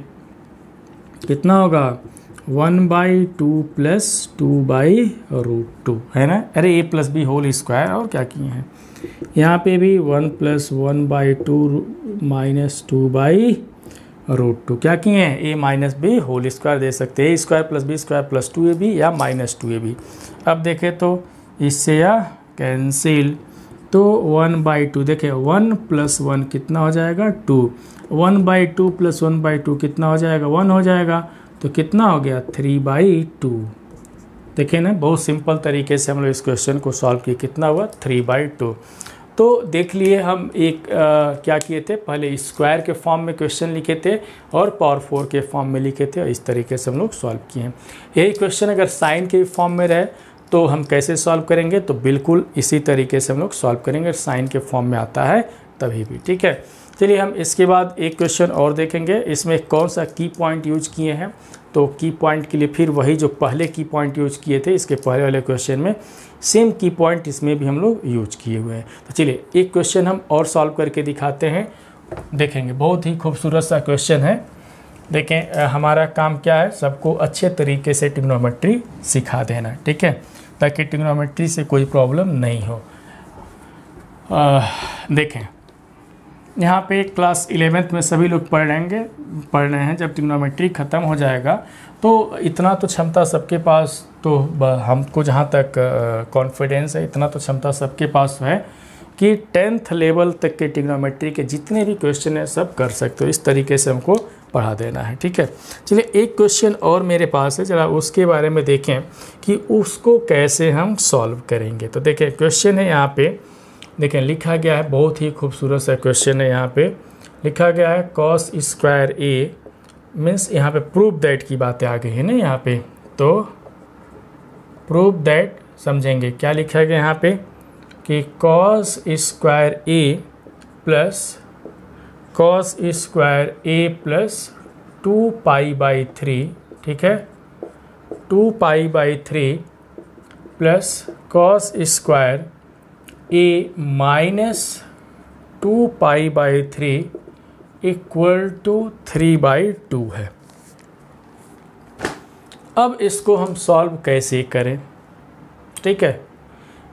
कितना होगा 1/2 प्लस 2/√2 है ना, अरे a plus B whole square, और क्या किए हैं यहाँ पे भी 1 प्लस 1/2 माइनस 2/√2, क्या किए हैं a minus B whole square दे सकते हैं, a square plus B square plus 2ab या माइनस 2ab। अब देखें तो इससे या कैंसिल, तो 1/2 देखें 1 प्लस 1 कितना हो जाएगा 2, 1/2 प्लस 1/2 कितना हो जाएगा 1 हो जाएगा, तो कितना हो गया 3/2। देखें ना, बहुत सिंपल तरीके से हम लोग इस क्वेश्चन को सॉल्व किए, कितना हुआ 3/2। तो देख लिए हम एक क्या किए थे, पहले स्क्वायर के फॉर्म में क्वेश्चन लिखे थे और पावर 4 के फॉर्म में लिखे थे, और इस तरीके से हम लोग सॉल्व किए हैं। यही क्वेश्चन अगर साइन के फॉर्म में रहे तो हम कैसे सॉल्व करेंगे, तो बिल्कुल इसी तरीके से हम लोग सॉल्व करेंगे, साइन के फॉर्म में आता है तभी भी, ठीक है। चलिए हम इसके बाद एक क्वेश्चन और देखेंगे, इसमें कौन सा की पॉइंट यूज किए हैं। तो की पॉइंट के लिए फिर वही जो पहले की पॉइंट यूज किए थे इसके पहले वाले क्वेश्चन में, सेम की पॉइंट इसमें भी हम लोग यूज किए हुए हैं। तो चलिए एक क्वेश्चन हम और सॉल्व करके दिखाते हैं, देखेंगे, बहुत ही खूबसूरत सा क्वेश्चन है। देखें हमारा काम क्या है, सबको अच्छे तरीके से ट्रिग्नोमेट्री सिखा देना, ठीक है, ताकि ट्रिग्नोमेट्री से कोई प्रॉब्लम नहीं हो। देखें यहाँ पे क्लास 11th में सभी लोग पढ़ रहे हैं, जब ट्रिग्नोमेट्री ख़त्म हो जाएगा तो इतना तो क्षमता सबके पास, तो हमको जहाँ तक कॉन्फिडेंस है, इतना तो क्षमता सबके पास है कि 10th लेवल तक के ट्रिग्नोमेट्री के जितने भी क्वेश्चन हैं सब कर सकते हो, इस तरीके से हमको पढ़ा देना है, ठीक है। चलिए एक क्वेश्चन और मेरे पास है, जरा उसके बारे में देखें कि उसको कैसे हम सॉल्व करेंगे। तो देखें क्वेश्चन है यहाँ पे, देखें लिखा गया है, बहुत ही खूबसूरत सा क्वेश्चन है, यहाँ पे लिखा गया है cos स्क्वायर a मीन्स यहाँ पे प्रूव दैट की बातें आ गई है ना यहाँ पे, तो प्रूव दैट समझेंगे क्या लिखा गया यहाँ पे कि cos square A plus cos square A plus 2π/3, ठीक है, 2π/3 plus cos square A minus 2π/3 equal to 3/2 है। अब इसको हम सॉल्व कैसे करें, ठीक है,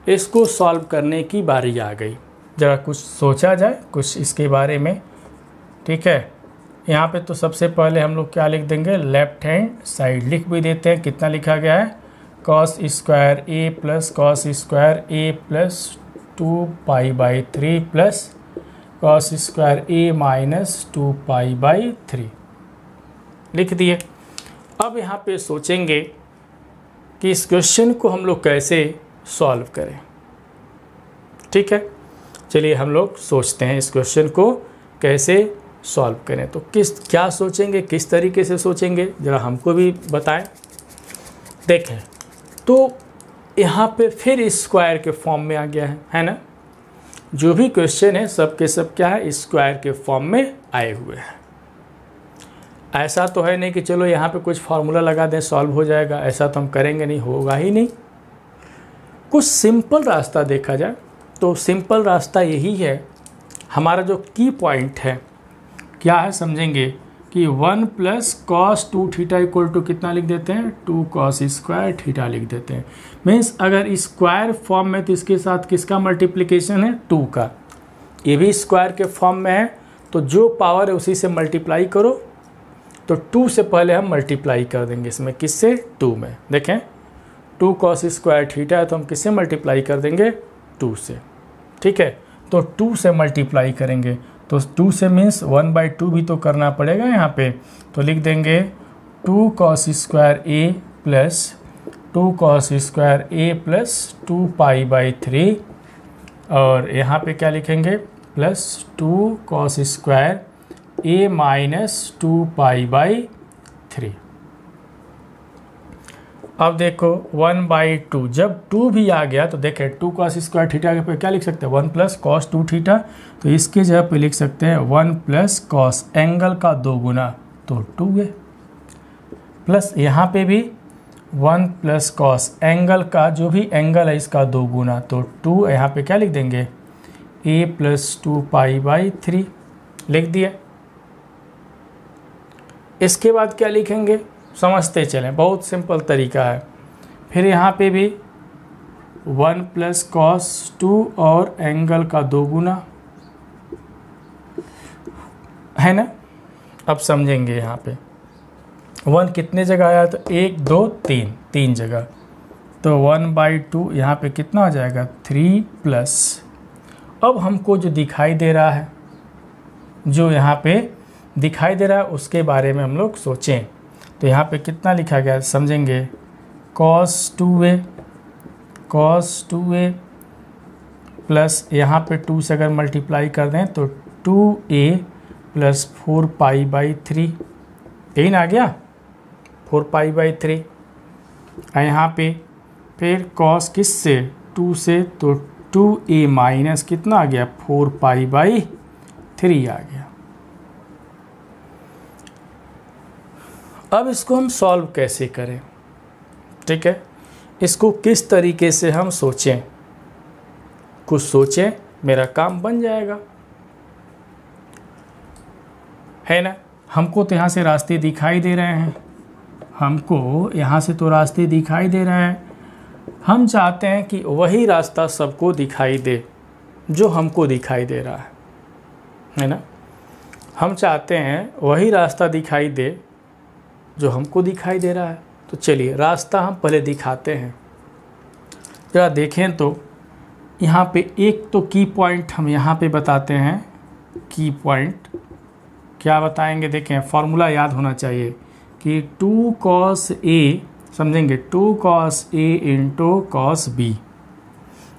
इसको सॉल्व करने की बारी आ गई। ज़रा कुछ सोचा जाए कुछ इसके बारे में, ठीक है। यहाँ पे तो सबसे पहले हम लोग क्या लिख देंगे, लेफ्ट हैंड साइड लिख भी देते हैं। कितना लिखा गया है, cos square A plus cos square A plus 2π/3 plus cos square A minus 2π/3 लिख दिए। अब यहाँ पे सोचेंगे कि इस क्वेश्चन को हम लोग कैसे सॉल्व करें, ठीक है। चलिए हम लोग सोचते हैं इस क्वेश्चन को कैसे सॉल्व करें। तो क्या सोचेंगे, किस तरीके से सोचेंगे, ज़रा हमको भी बताएं। देखें तो यहाँ पे फिर स्क्वायर के फॉर्म में आ गया है ना। जो भी क्वेश्चन है सब के सब क्या है, स्क्वायर के फॉर्म में आए हुए हैं। ऐसा तो है नहीं कि चलो यहाँ पे कुछ फार्मूला लगा दें सॉल्व हो जाएगा, ऐसा तो हम करेंगे नहीं, होगा ही नहीं। कुछ सिंपल रास्ता देखा जाए तो सिंपल रास्ता यही है। हमारा जो की पॉइंट है क्या है, समझेंगे कि 1 plus cos 2 theta equal to कितना लिख देते हैं, 2 कॉस स्क्वायर थीटा लिख देते हैं। मीन्स अगर स्क्वायर फॉर्म में तो इसके साथ किसका मल्टीप्लिकेशन है, 2 का। ये भी स्क्वायर के फॉर्म में है तो जो पावर है उसी से मल्टीप्लाई करो। तो 2 से पहले हम मल्टीप्लाई कर देंगे इसमें, किससे, 2 में। देखें 2 कॉस स्क्वायर थीटा है तो हम किससे मल्टीप्लाई कर देंगे, 2 से, ठीक है। तो 2 से मल्टीप्लाई करेंगे तो 2 से मीन्स 1/2 भी तो करना पड़ेगा यहाँ पे। तो लिख देंगे 2 cos square A plus 2 cos square A plus 2π/3 और यहाँ पे क्या लिखेंगे, plus 2 cos square A minus 2π/3। अब देखो 1/2, जब 2 भी आ गया तो देखें 2 कॉस स्क्वायर थीटा के पे क्या लिख सकते हैं, 1 प्लस कॉस 2 थीटा। तो इसके जगह पे लिख सकते हैं 1 प्लस कॉस एंगल का 2 गुना तो 2 है, प्लस यहाँ पे भी 1 प्लस कॉस एंगल का जो भी एंगल है इसका 2 गुना तो 2। यहाँ पे क्या लिख देंगे, a प्लस 2π/3 लिख दिया। इसके बाद क्या लिखेंगे, समझते चलें, बहुत सिंपल तरीका है। फिर यहाँ पे भी 1 प्लस कॉस 2 और एंगल का 2 गुना है ना। अब समझेंगे यहाँ पे 1 कितने जगह आया, तो 1 2 3 जगह। तो 1/2 यहाँ पे कितना हो जाएगा, 3 प्लस। अब हमको जो दिखाई दे रहा है, जो यहाँ पे दिखाई दे रहा है उसके बारे में हम लोग सोचें। तो यहाँ पे कितना लिखा गया समझेंगे, cos 2a प्लस यहाँ पे 2 से अगर मल्टीप्लाई कर दें तो 2a प्लस 4π/3, यही ना आ गया 4π/3। यहाँ पे फिर cos किस से, 2 से, तो 2a माइनस कितना आ गया, 4π/3 आ गया। अब इसको हम सॉल्व कैसे करें, ठीक है, इसको किस तरीके से हम सोचें, कुछ सोचें, मेरा काम बन जाएगा, है ना। हमको तो यहाँ से रास्ते दिखाई दे रहे हैं, हमको यहाँ से तो रास्ते दिखाई दे रहे हैं। हम चाहते हैं कि वही रास्ता सबको दिखाई दे जो हमको दिखाई दे रहा है ना। हम चाहते हैं वही रास्ता दिखाई दे जो हमको दिखाई दे रहा है। तो चलिए रास्ता हम पहले दिखाते हैं। जरा देखें तो यहाँ पे एक तो की पॉइंट हम यहाँ पे बताते हैं। की पॉइंट क्या बताएंगे, देखें फॉर्मूला याद होना चाहिए कि 2 cos a, समझेंगे 2 cos a into cos b।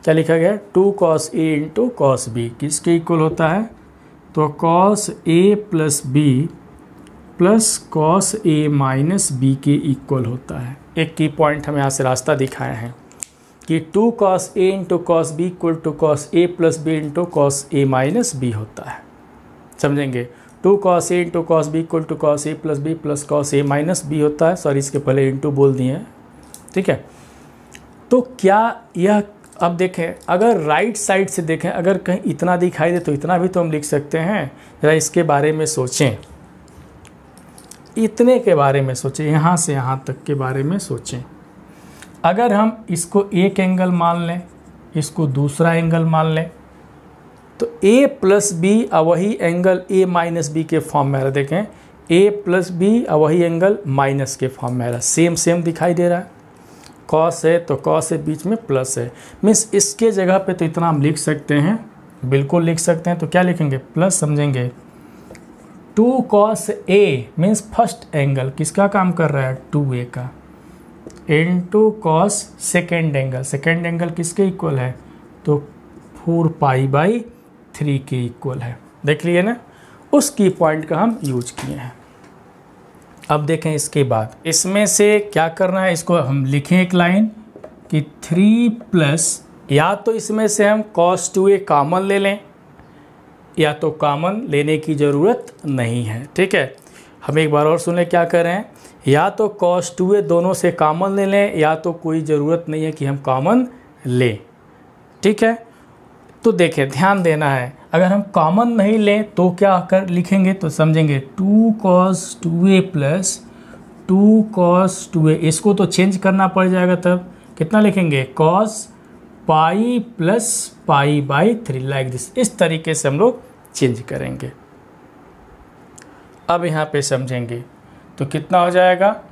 क्या लिखा गया, 2 cos a into cos b किसके इक्वल होता है, तो cos a plus b plus cos A minus B के इक्वल होता है। एक की पॉइंट हम यहाँ से रास्ता दिखाए हैं कि 2 cos a into cos B equal to cos A plus B into cos A minus B होता है। समझेंगे, 2 cos a into cos B equal to cos A plus B plus cos A minus B होता है। Sorry, इसके पहले into बोल दिए हैं, ठीक है। तो क्या यह, अब देखें, अगर राइट साइड से देखें, अगर कहीं इतना दिखाई दे तो इतना भी तो हम लिख सकते हैं। ज़रा इसके बारे में सोचें, इतने के बारे में सोचें, यहाँ से यहाँ तक के बारे में सोचें। अगर हम इसको एक एंगल मान लें, इसको दूसरा एंगल मान लें, तो a प्लस बी वही एंगल a माइनस बी के फॉर्म में आ रहा है। देखें, a प्लस बी वही एंगल माइनस के फॉर्म में आ रहा है। सेम सेम दिखाई दे रहा है। कॉस है तो कॉस है, बीच में प्लस है, मीन्स इसके जगह पे तो इतना हम लिख सकते हैं, बिल्कुल लिख सकते हैं। तो क्या लिखेंगे, प्लस, समझेंगे 2 cos a means first angle किसका काम कर रहा है, 2a का, into cos second angle, second angle किसके इक्वल है, तो 4π/3 के इक्वल है। देख लिए ना, उस की पॉइंट का हम यूज किए हैं। अब देखें इसके बाद इसमें से क्या करना है, इसको हम लिखें एक लाइन कि 3 प्लस, या तो इसमें से हम cos 2a कॉमन ले लें, या तो कॉमन लेने की ज़रूरत नहीं है, ठीक है। हम एक बार और सुन लें क्या कर रहे हैं, या तो cos 2a दोनों से कॉमन ले लें, या तो कोई ज़रूरत नहीं है कि हम कॉमन लें, ठीक है। तो देखें, ध्यान देना है, अगर हम कॉमन नहीं लें तो क्या कर लिखेंगे, तो समझेंगे 2 cos 2a plus 2 cos 2a, इसको तो चेंज करना पड़ जाएगा, तब कितना लिखेंगे, cos pi plus π/3 like this. इस तरीके से हम लोग चेंज करेंगे। अब यहाँ पे समझेंगे तो कितना हो जाएगा,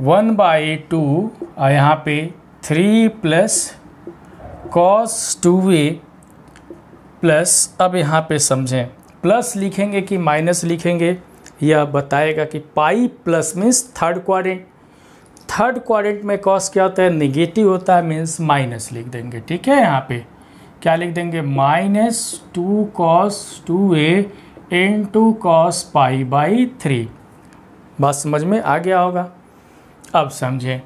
1/2 और यहाँ पे 3 प्लस cos 2a प्लस, अब यहाँ पे समझें, प्लस लिखेंगे कि माइनस लिखेंगे, यह बताएगा कि pi plus means third quadrant, third quadrant में कॉस क्या होता है, नेगेटिव होता है, मीन्स माइनस लिख देंगे, ठीक है। यहाँ पे क्या लिख देंगे, -2 cos 2a इंटू कॉस π/3। बात समझ में आ गया होगा। अब समझें,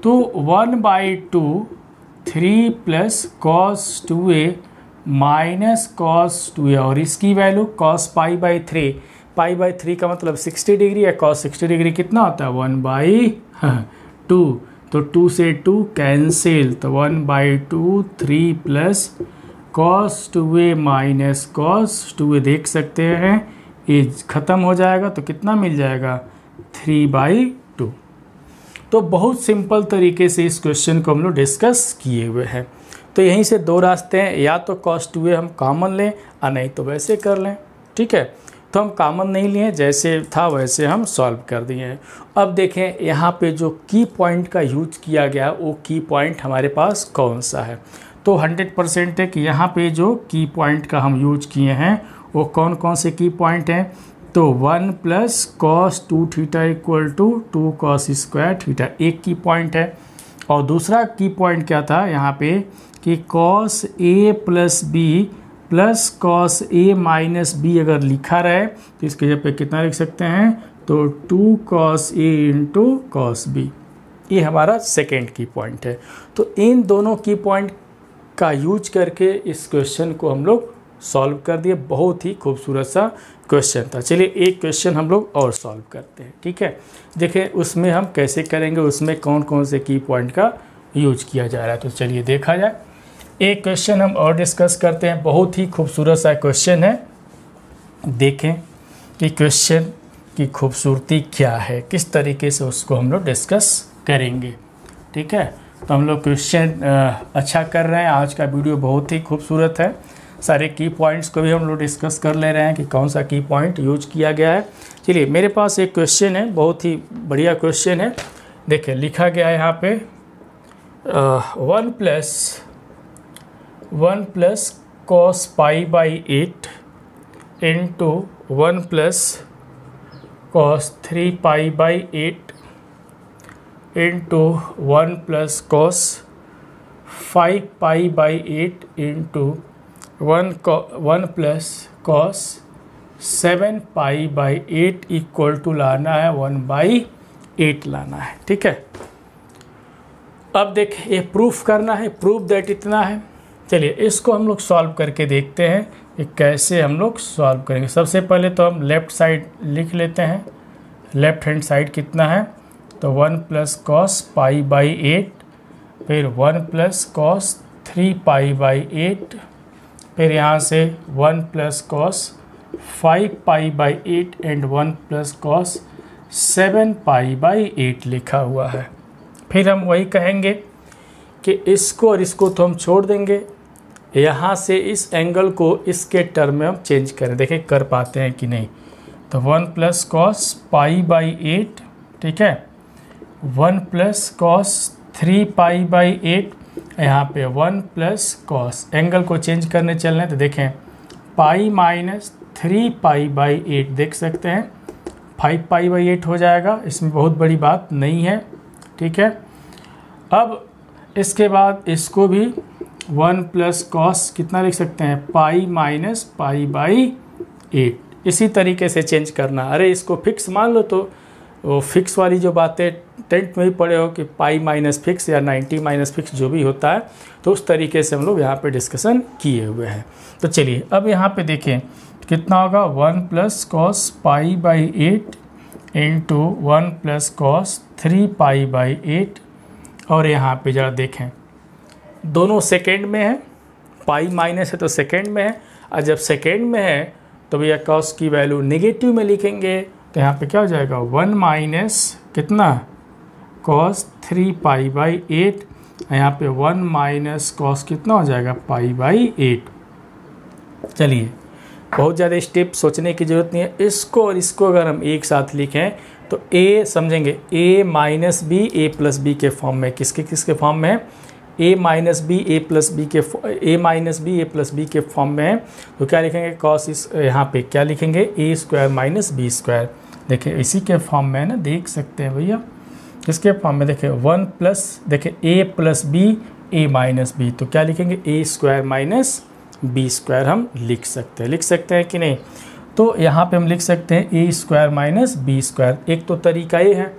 तो 1/2 3 plus cos 2a minus cos 2a, और इसकी वैल्यू cos π/3, π/3 का मतलब 60 डिग्री है, cos 60 डिग्री कितना होता है, 1/2, तो 2 से 2 कैंसिल, तो 1/2 3 plus cos 2a minus cos 2a, देख सकते हैं ये ख़त्म हो जाएगा, तो कितना मिल जाएगा, 3/2। तो बहुत सिंपल तरीके से इस क्वेश्चन को हम लोग डिस्कस किए हुए हैं। तो यहीं से दो रास्ते हैं, या तो cos 2a हम कॉमन लें, और नहीं तो वैसे कर लें, ठीक है। तो हम कॉमन नहीं लिए, जैसे था वैसे हम सॉल्व कर दिए हैं। अब देखें यहाँ पे जो की पॉइंट का यूज किया गया, वो की पॉइंट हमारे पास कौन सा है, तो 100% है कि यहाँ पे जो की पॉइंट का हम यूज किए हैं वो कौन कौन से की पॉइंट हैं, तो 1 plus cos 2θ equal to 2 cos square θ एक की पॉइंट है, और दूसरा की पॉइंट क्या था यहाँ पे कि cos a plus B plus cos a minus B अगर लिखा रहे तो इसके जगह पे कितना लिख सकते हैं, तो 2 cos a into cos b, ये हमारा सेकेंड की पॉइंट है। तो इन दोनों की पॉइंट का यूज करके इस क्वेश्चन को हम लोग सॉल्व कर दिए। बहुत ही खूबसूरत सा क्वेश्चन था। चलिए एक क्वेश्चन हम लोग और सॉल्व करते हैं, ठीक है। देखिए उसमें हम कैसे करेंगे, उसमें कौन कौन से की पॉइंट का यूज किया जा रहा है, तो चलिए देखा जाए। एक क्वेश्चन हम और डिस्कस करते हैं, बहुत ही खूबसूरत सा क्वेश्चन है। देखें कि क्वेश्चन की खूबसूरती क्या है, किस तरीके से उसको हम लोग डिस्कस करेंगे, ठीक है। तो हम लोग क्वेश्चन अच्छा कर रहे हैं। आज का वीडियो बहुत ही खूबसूरत है। सारे की पॉइंट्स को भी हम लोग डिस्कस कर ले रहे हैं कि कौन सा की पॉइंट यूज किया गया है। चलिए मेरे पास एक क्वेश्चन है, बहुत ही बढ़िया क्वेश्चन है। देखिए लिखा गया है यहाँ पे 1 plus cos π/8 into 1 plus cos 3π/8 into 1 plus cos 5π/8 into 1 plus cos 7 pi by 8 equal to लाना है 1/8 लाना है। ठीक है, अब देखें ये प्रूफ करना है, प्रूफ दैट इतना है। चलिए इसको हम लोग सॉल्व करके देखते हैं कि कैसे हम लोग सॉल्व करेंगे। सबसे पहले तो हम लेफ़्ट साइड लिख लेते हैं। लेफ़्ट हैंड साइड कितना है, तो 1 प्लस कॉस पाई बाई 8, फिर 1 प्लस कॉस 3 पाई बाई 8, फिर यहाँ से 1 plus cos 5 pi by 8 and 1 plus cos 7 pi by 8 लिखा हुआ है। फिर हम वही कहेंगे कि इसको और इसको तो हम छोड़ देंगे, यहाँ से इस एंगल को इसके टर्म में हम चेंज करें, देखें कर पाते हैं कि नहीं। तो 1 प्लस कॉस पाई बाई 8, ठीक है, 1 प्लस कॉस 3 पाई बाई 8, यहाँ पे 1 प्लस कॉस, एंगल को चेंज करने चल रहे हैं तो देखें पाई माइनस 3 पाई बाई 8, देख सकते हैं 5 पाई बाई 8 हो जाएगा, इसमें बहुत बड़ी बात नहीं है। ठीक है, अब इसके बाद इसको भी 1 प्लस कॉस कितना लिख सकते हैं, पाई माइनस पाई बाई 8, इसी तरीके से चेंज करना। अरे इसको फिक्स मान लो तो वो फिक्स वाली जो बातें 10th में ही पढ़े हो कि पाई माइनस फिक्स या 90 माइनस फिक्स जो भी होता है, तो उस तरीके से हम लोग यहाँ पे डिस्कशन किए हुए हैं। तो चलिए अब यहाँ पे देखें कितना होगा, 1 plus cos pi by 8 into 1 plus cos 3 pi by 8, और यहाँ पे ज़रा देखें दोनों सेकेंड में है, पाई माइनस है तो सेकेंड में है, और जब सेकेंड में है तो भैया कॉस की वैल्यू नेगेटिव में लिखेंगे, तो यहाँ पे क्या हो जाएगा 1 माइनस कितना कॉस 3 पाई बाई 8, यहाँ पे 1 माइनस कॉस कितना हो जाएगा पाई बाई 8। चलिए बहुत ज़्यादा स्टेप सोचने की ज़रूरत नहीं है, इसको और इसको अगर हम एक साथ लिखें तो a समझेंगे a minus B A plus B के फॉर्म में, किसके फॉर्म में है, a minus B A plus B के a minus B A plus B के फॉर्म में है। तो क्या लिखेंगे कॉस, इस यहाँ पे क्या लिखेंगे a square minus B square, देखिए इसी के फॉर्म में है ना, देख सकते हैं भैया इसके फॉर्म में। देखिए 1 प्लस देखिए a plus B A minus B, तो क्या लिखेंगे a square minus B square हम लिख सकते हैं कि नहीं। तो यहाँ पे हम लिख सकते हैं a square minus B square. एक तो तरीका ये है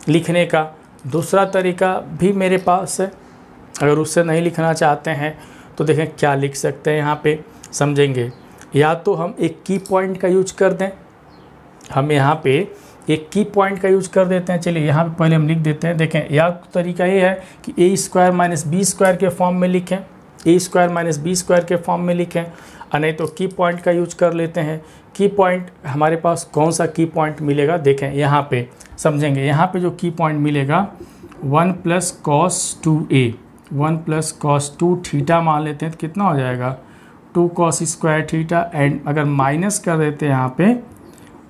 लिखने का, दूसरा तरीका भी मेरे पास है, अगर उससे नहीं लिखना चाहते हैं तो देखें क्या लिख सकते हैं यहाँ पे, समझेंगे। या तो हम एक की पॉइंट का यूज कर दें, हम यहाँ पे एक की पॉइंट का यूज कर देते हैं। चलिए यहाँ पे पहले हम लिख देते हैं, देखें या तो तरीका ये है कि a square minus B square के फॉर्म में लिखें, a square minus B square के फॉर्म में लिखें, और नहीं तो की पॉइंट का यूज कर लेते हैं। की पॉइंट हमारे पास कौन सा की पॉइंट मिलेगा, देखें यहाँ पे समझेंगे, यहाँ पे जो की पॉइंट मिलेगा 1 plus cos 2a, 1 plus cos 2 theta मान लेते हैं तो कितना हो जाएगा 2 कॉस स्क्वायर थीटा, एंड अगर माइनस कर देते हैं यहाँ पे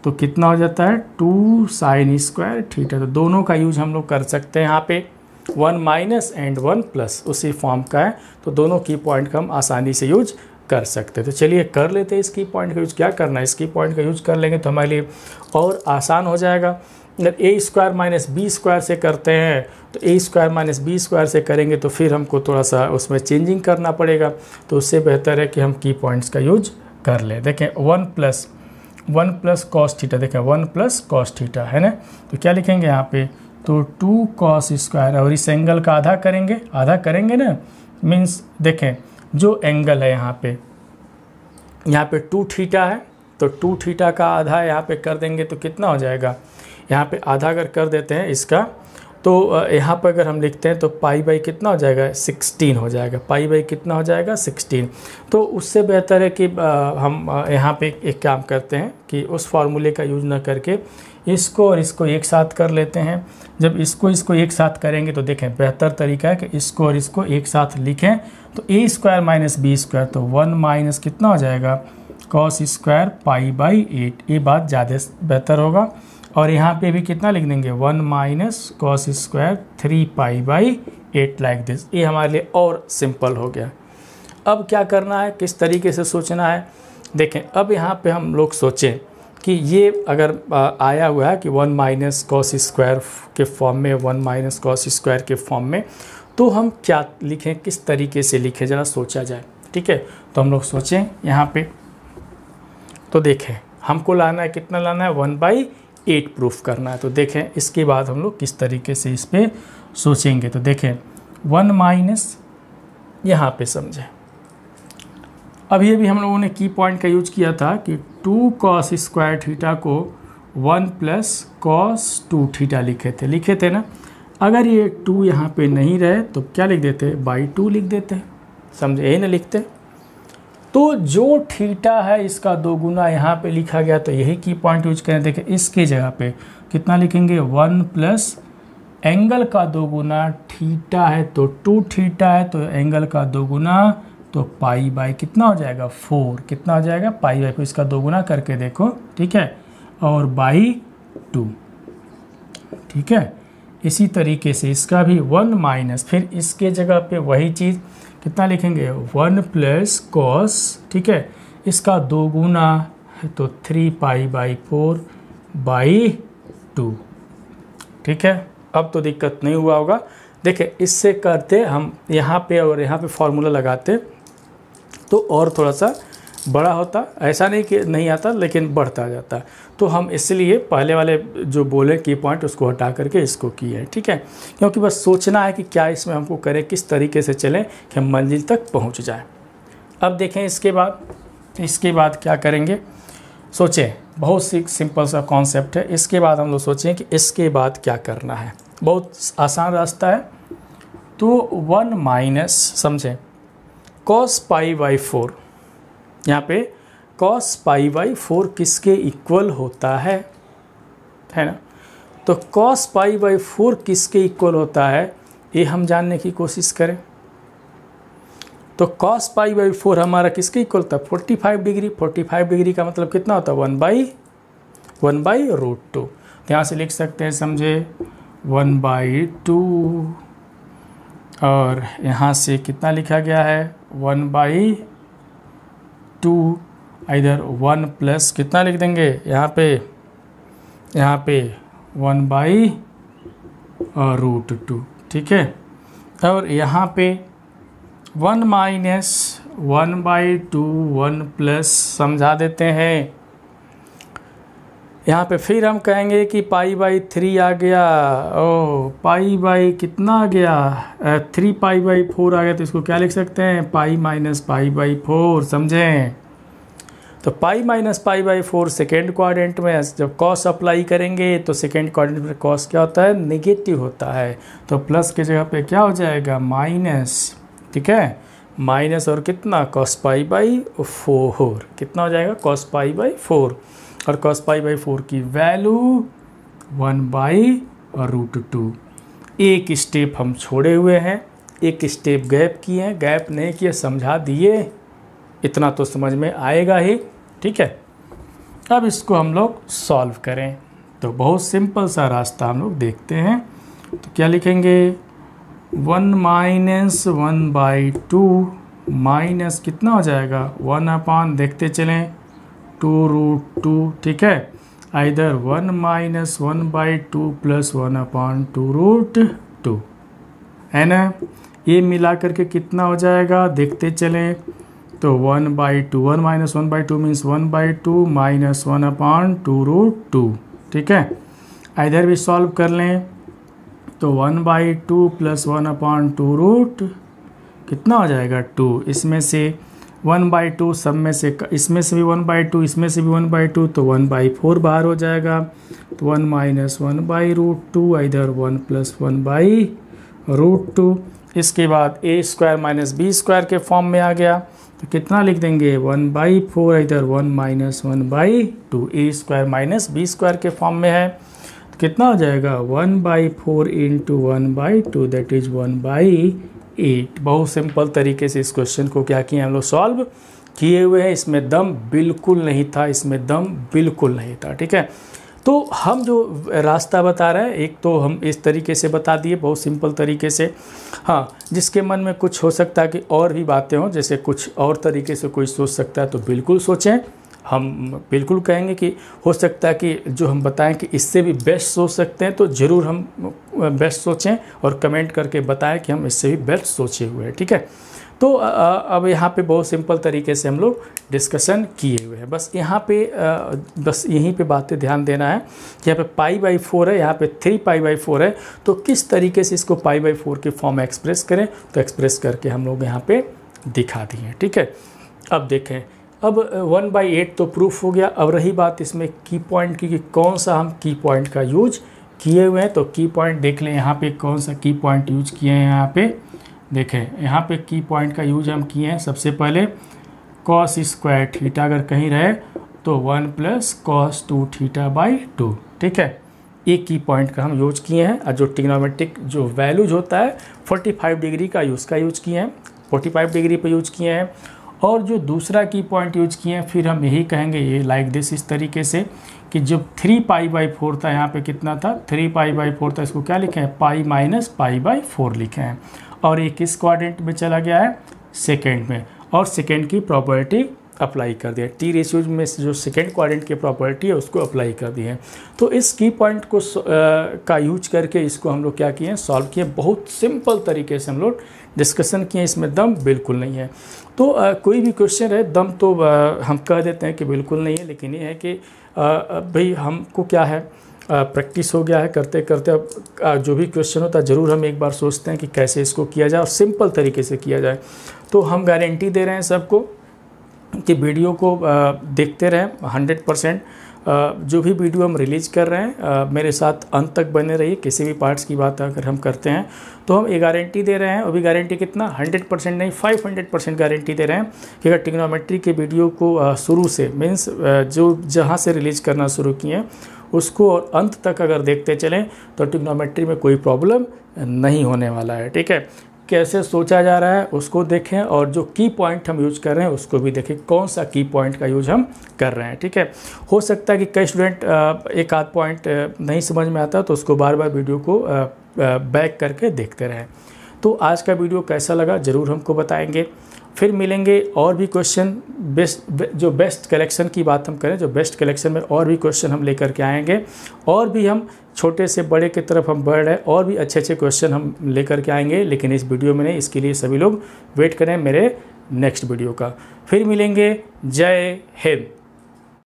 तो कितना हो जाता है 2 साइन स्क्वायर थीटा। तो दोनों का यूज हम लोग कर सकते हैं, यहाँ पे 1 माइनस एंड 1 प्लस उसी फॉर्म का है, तो दोनों की पॉइंट का हम आसानी से यूज कर सकते हैं। तो चलिए कर लेते हैं इसकी पॉइंट का यूज। क्या करना है, इसकी पॉइंट का यूज कर लेंगे तो हमारे लिए और आसान हो जाएगा। अगर a square minus B square से करते हैं तो a square minus B square से करेंगे तो फिर हमको थोड़ा सा उसमें चेंजिंग करना पड़ेगा, तो उससे बेहतर है कि हम की पॉइंट्स का यूज कर लें। देखें 1 प्लस कॉस थीटा, देखें 1 प्लस कॉस थीटा है ना, तो क्या लिखेंगे यहाँ पे, तो 2 कॉस स्क्वायर, और इस एंगल का आधा करेंगे ना, मीन्स देखें जो एंगल है यहाँ पे 2 थीटा है, तो 2 थीटा का आधा यहाँ पे कर देंगे तो कितना हो जाएगा, यहाँ पे आधा अगर कर देते हैं इसका, तो यहाँ पर अगर हम लिखते हैं तो पाई बाई कितना हो जाएगा 16 हो जाएगा, पाई बाई कितना हो जाएगा 16। तो उससे बेहतर है कि हम यहाँ पे एक काम करते हैं कि उस फार्मूले का यूज़ ना करके इसको और इसको एक साथ कर लेते हैं। जब इसको एक साथ करेंगे तो देखें बेहतर तरीका है कि इसको और इसको एक साथ लिखें, तो a square minus B square, तो 1 माइनस कितना हो जाएगा कॉस स्क्वायर पाई बाई 8, ये बात ज़्यादा बेहतर होगा। और यहाँ पे भी कितना लिख देंगे 1 minus cos square 3 pi by 8 like this, ये हमारे लिए और सिंपल हो गया। अब क्या करना है, किस तरीके से सोचना है, देखें अब यहाँ पे हम लोग सोचें कि ये अगर आया हुआ है कि 1 माइनस कॉस स्क्वायर के फॉर्म में, 1 माइनस कॉस स्क्वायर के फॉर्म में, तो हम क्या लिखें, किस तरीके से लिखें, ज़रा सोचा जाए। ठीक है, तो हम लोग सोचें यहाँ पे, तो देखें हमको लाना है, कितना लाना है, 1/8 प्रूफ करना है। तो देखें इसके बाद हम लोग किस तरीके से इस पर सोचेंगे। तो देखें 1 माइनस यहाँ पे समझें, अभी हम लोगों ने की पॉइंट का यूज किया था कि 2 cos स्क्वायर थीटा को 1 प्लस cos 2 थीटा लिखे थे ना। अगर ये 2 यहाँ पे नहीं रहे तो क्या लिख देते, बाई 2 लिख देते, समझे, यही ना लिखते। तो जो थीटा है इसका 2 गुना यहाँ पे लिखा गया, तो यही की पॉइंट यूज करें। देखें इसके जगह पे कितना लिखेंगे, 1 प्लस एंगल का 2 गुना थीटा है तो 2 थीटा है, तो एंगल का 2 गुना तो पाई बाई कितना हो जाएगा, 4। कितना हो जाएगा, पाई बाई 4। इसका 2 गुना करके देखो, ठीक है, और बाई 2, ठीक है। इसी तरीके से इसका भी 1 माइनस, फिर इसके जगह पे वही चीज़ कितना लिखेंगे, 1 प्लस कॉस, ठीक है, इसका 2 गुना है तो 3 पाई बाई 4 बाई 2, ठीक है। अब तो दिक्कत नहीं हुआ होगा। देखिए इससे करते हम यहाँ पे और यहाँ पे फॉर्मूला लगाते तो और थोड़ा सा बड़ा होता, ऐसा नहीं कि नहीं आता लेकिन बढ़ता जाता। तो हम इसलिए पहले वाले जो बोले की पॉइंट उसको हटा करके इसको किए हैं, ठीक है, क्योंकि बस सोचना है कि क्या इसमें हमको करें, किस तरीके से चलें कि हम मंजिल तक पहुंच जाएं। अब देखें इसके बाद क्या करेंगे, सोचें, बहुत सी सिंपल सा कॉन्सेप्ट है। इसके बाद हम लोग सोचें कि इसके बाद क्या करना है, बहुत आसान रास्ता है। तो 1 माइनस समझें cos पाई बाई 4, यहाँ पे cos पाई बाई 4 किसके इक्वल होता है ना। तो cos पाई बाई 4 किसके इक्वल होता है ये हम जानने की कोशिश करें। तो cos पाई बाई 4 हमारा किसके इक्वल था, 45 डिग्री। 45 डिग्री का मतलब कितना होता है, 1/√2। यहाँ से लिख सकते हैं समझे 1/2, और यहाँ से कितना लिखा गया है 1/2, इधर 1 प्लस कितना लिख देंगे यहाँ पे 1/√2, ठीक है। और यहाँ पे 1 माइनस 1/2, 1 प्लस समझा देते हैं। यहाँ पे फिर हम कहेंगे कि पाई बाई 3 आ गया, ओ पाई बाई कितना आ गया, 3 पाई बाई 4 आ गया। तो इसको क्या लिख सकते हैं, पाई माइनस पाई बाई 4, समझें। तो pi minus pi by 4 second quadrant में जब कॉस अप्लाई करेंगे तो सेकेंड क्वाड्रेंट में कॉस क्या होता है, नेगेटिव होता है। तो प्लस के जगह पे क्या हो जाएगा, माइनस, ठीक है, माइनस और कितना कॉस पाई बाई 4, कितना हो जाएगा कॉस पाई बाई 4, और cos पाई बाई 4 की वैल्यू 1/√2। एक स्टेप हम छोड़े हुए हैं, एक स्टेप गैप किए हैं, गैप नहीं किए, समझा दिए, इतना तो समझ में आएगा ही, ठीक है। अब इसको हम लोग सॉल्व करें तो बहुत सिंपल सा रास्ता हम लोग देखते हैं। तो क्या लिखेंगे, 1 माइनस 1/2 माइनस कितना हो जाएगा 1 देखते चलें 2√2, ठीक है, इधर 1 माइनस 1/2 प्लस 1/2√2 है ना। ये मिला करके कितना हो जाएगा देखते चलें। तो 1/2, 1 माइनस 1/2 मीन्स 1/2 माइनस 1/2√2, ठीक है। इधर भी सॉल्व कर लें तो 1/2 प्लस 1/2 कितना हो जाएगा 2। इसमें से 1/2 सब में से, इसमें से भी 1/2, इसमें से भी 1/2, तो 1/4 बाहर हो जाएगा। तो 1 माइनस 1/√2, इधर 1 प्लस 1/√2। इसके बाद a square minus B square के फॉर्म में आ गया तो कितना लिख देंगे 1/4, इधर 1 minus 1/2, a square minus B square के फॉर्म में है तो कितना हो जाएगा 1/4 इंटू 1/2 दैट इज 1/8। बहुत सिंपल तरीके से इस क्वेश्चन को क्या किए हम लोग सॉल्व किए हुए हैं। इसमें दम बिल्कुल नहीं था, इसमें दम बिल्कुल नहीं था, ठीक है। तो हम जो रास्ता बता रहे हैं एक तो हम इस तरीके से बता दिए बहुत सिंपल तरीके से। हाँ, जिसके मन में कुछ हो सकता है कि और भी बातें हों, जैसे कुछ और तरीके से कोई सोच सकता है तो बिल्कुल सोचें। हम बिल्कुल कहेंगे कि हो सकता है कि जो हम बताएं कि इससे भी बेस्ट सोच सकते हैं तो ज़रूर हम बेस्ट सोचें और कमेंट करके बताएं कि हम इससे भी बेस्ट सोचे हुए हैं, ठीक है। तो अब यहाँ पे बहुत सिंपल तरीके से हम लोग डिस्कशन किए हुए हैं। बस यहाँ पे बस यहीं पे बातें ध्यान देना है कि यहाँ पे π/4 है, यहाँ पे 3π/4 है, तो किस तरीके से इसको π/4 के फॉर्म में एक्सप्रेस करें, तो एक्सप्रेस करके हम लोग यहाँ पे दिखा दिए। ठीक है, अब देखें, अब 1/8 तो प्रूफ हो गया। अब रही बात इसमें की पॉइंट की कि कौन सा हम की पॉइंट का यूज किए हुए हैं। तो की पॉइंट देख लें, यहाँ पे कौन सा की पॉइंट यूज किए हैं। यहाँ पे देखें, यहाँ पे की पॉइंट का यूज हम किए हैं। सबसे पहले cos स्क्वायर थीटा अगर कहीं रहे तो 1 + cos 2θ/2। ठीक है, एक की पॉइंट का हम यूज किए हैं। और जो ट्रिग्नोमेट्रिक जो वैल्यूज होता है 45 डिग्री का उसका यूज किए हैं, 45 डिग्री पे यूज किए हैं। और जो दूसरा की पॉइंट यूज किए हैं, फिर हम यही कहेंगे ये लाइक दिस, इस तरीके से कि जब 3π/4 था, यहाँ पे कितना था 3π/4 था, इसको क्या लिखे हैं π - π/4 लिखे हैं। और ये किस क्वाड्रेंट में चला गया है, सेकेंड में, और सेकेंड की प्रॉपर्टी अप्लाई कर दिया। टी रेशियोज में जो सेकेंड क्वाड्रेंट की प्रॉपर्टी है उसको अप्लाई कर दी है। तो इस की पॉइंट को का यूज करके इसको हम लोग क्या किए हैं, सॉल्व किए। बहुत सिंपल तरीके से हम लोग डिस्कशन किए, इसमें दम बिल्कुल नहीं है। तो कोई भी क्वेश्चन है, दम तो हम कह देते हैं कि बिल्कुल नहीं है, लेकिन ये है कि भाई हमको क्या है, प्रैक्टिस हो गया है करते करते। अब जो भी क्वेश्चन होता है ज़रूर हम एक बार सोचते हैं कि कैसे इसको किया जाए और सिंपल तरीके से किया जाए। तो हम गारंटी दे रहे हैं सबको कि वीडियो को देखते रहें 100%। जो भी वीडियो हम रिलीज़ कर रहे हैं मेरे साथ अंत तक बने रहिए। किसी भी पार्ट्स की बात अगर हम करते हैं तो हम ये गारंटी दे रहे हैं, और भी गारंटी कितना 100% नहीं 500% गारंटी दे रहे हैं कि अगर ट्रिग्नोमेट्री के वीडियो को शुरू से मीन्स जो जहाँ से रिलीज़ करना शुरू किए उसको और अंत तक अगर देखते चलें तो ट्रिग्नोमेट्री में कोई प्रॉब्लम नहीं होने वाला है। ठीक है, कैसे सोचा जा रहा है उसको देखें, और जो की पॉइंट हम यूज कर रहे हैं उसको भी देखें, कौन सा की पॉइंट का यूज हम कर रहे हैं। ठीक है, हो सकता है कि कई स्टूडेंट एक आध पॉइंट नहीं समझ में आता तो उसको बार बार वीडियो को बैक करके देखते रहें। तो आज का वीडियो कैसा लगा ज़रूर हमको बताएंगे। फिर मिलेंगे और भी क्वेश्चन, बेस्ट कलेक्शन की बात हम करें, जो बेस्ट कलेक्शन में और भी क्वेश्चन हम लेकर के आएंगे, और भी हम छोटे से बड़े की तरफ हम बढ़ रहे हैं, और भी अच्छे अच्छे क्वेश्चन हम लेकर के आएंगे, लेकिन इस वीडियो में नहीं। इसके लिए सभी लोग वेट करें मेरे नेक्स्ट वीडियो का। फिर मिलेंगे, जय हिंद।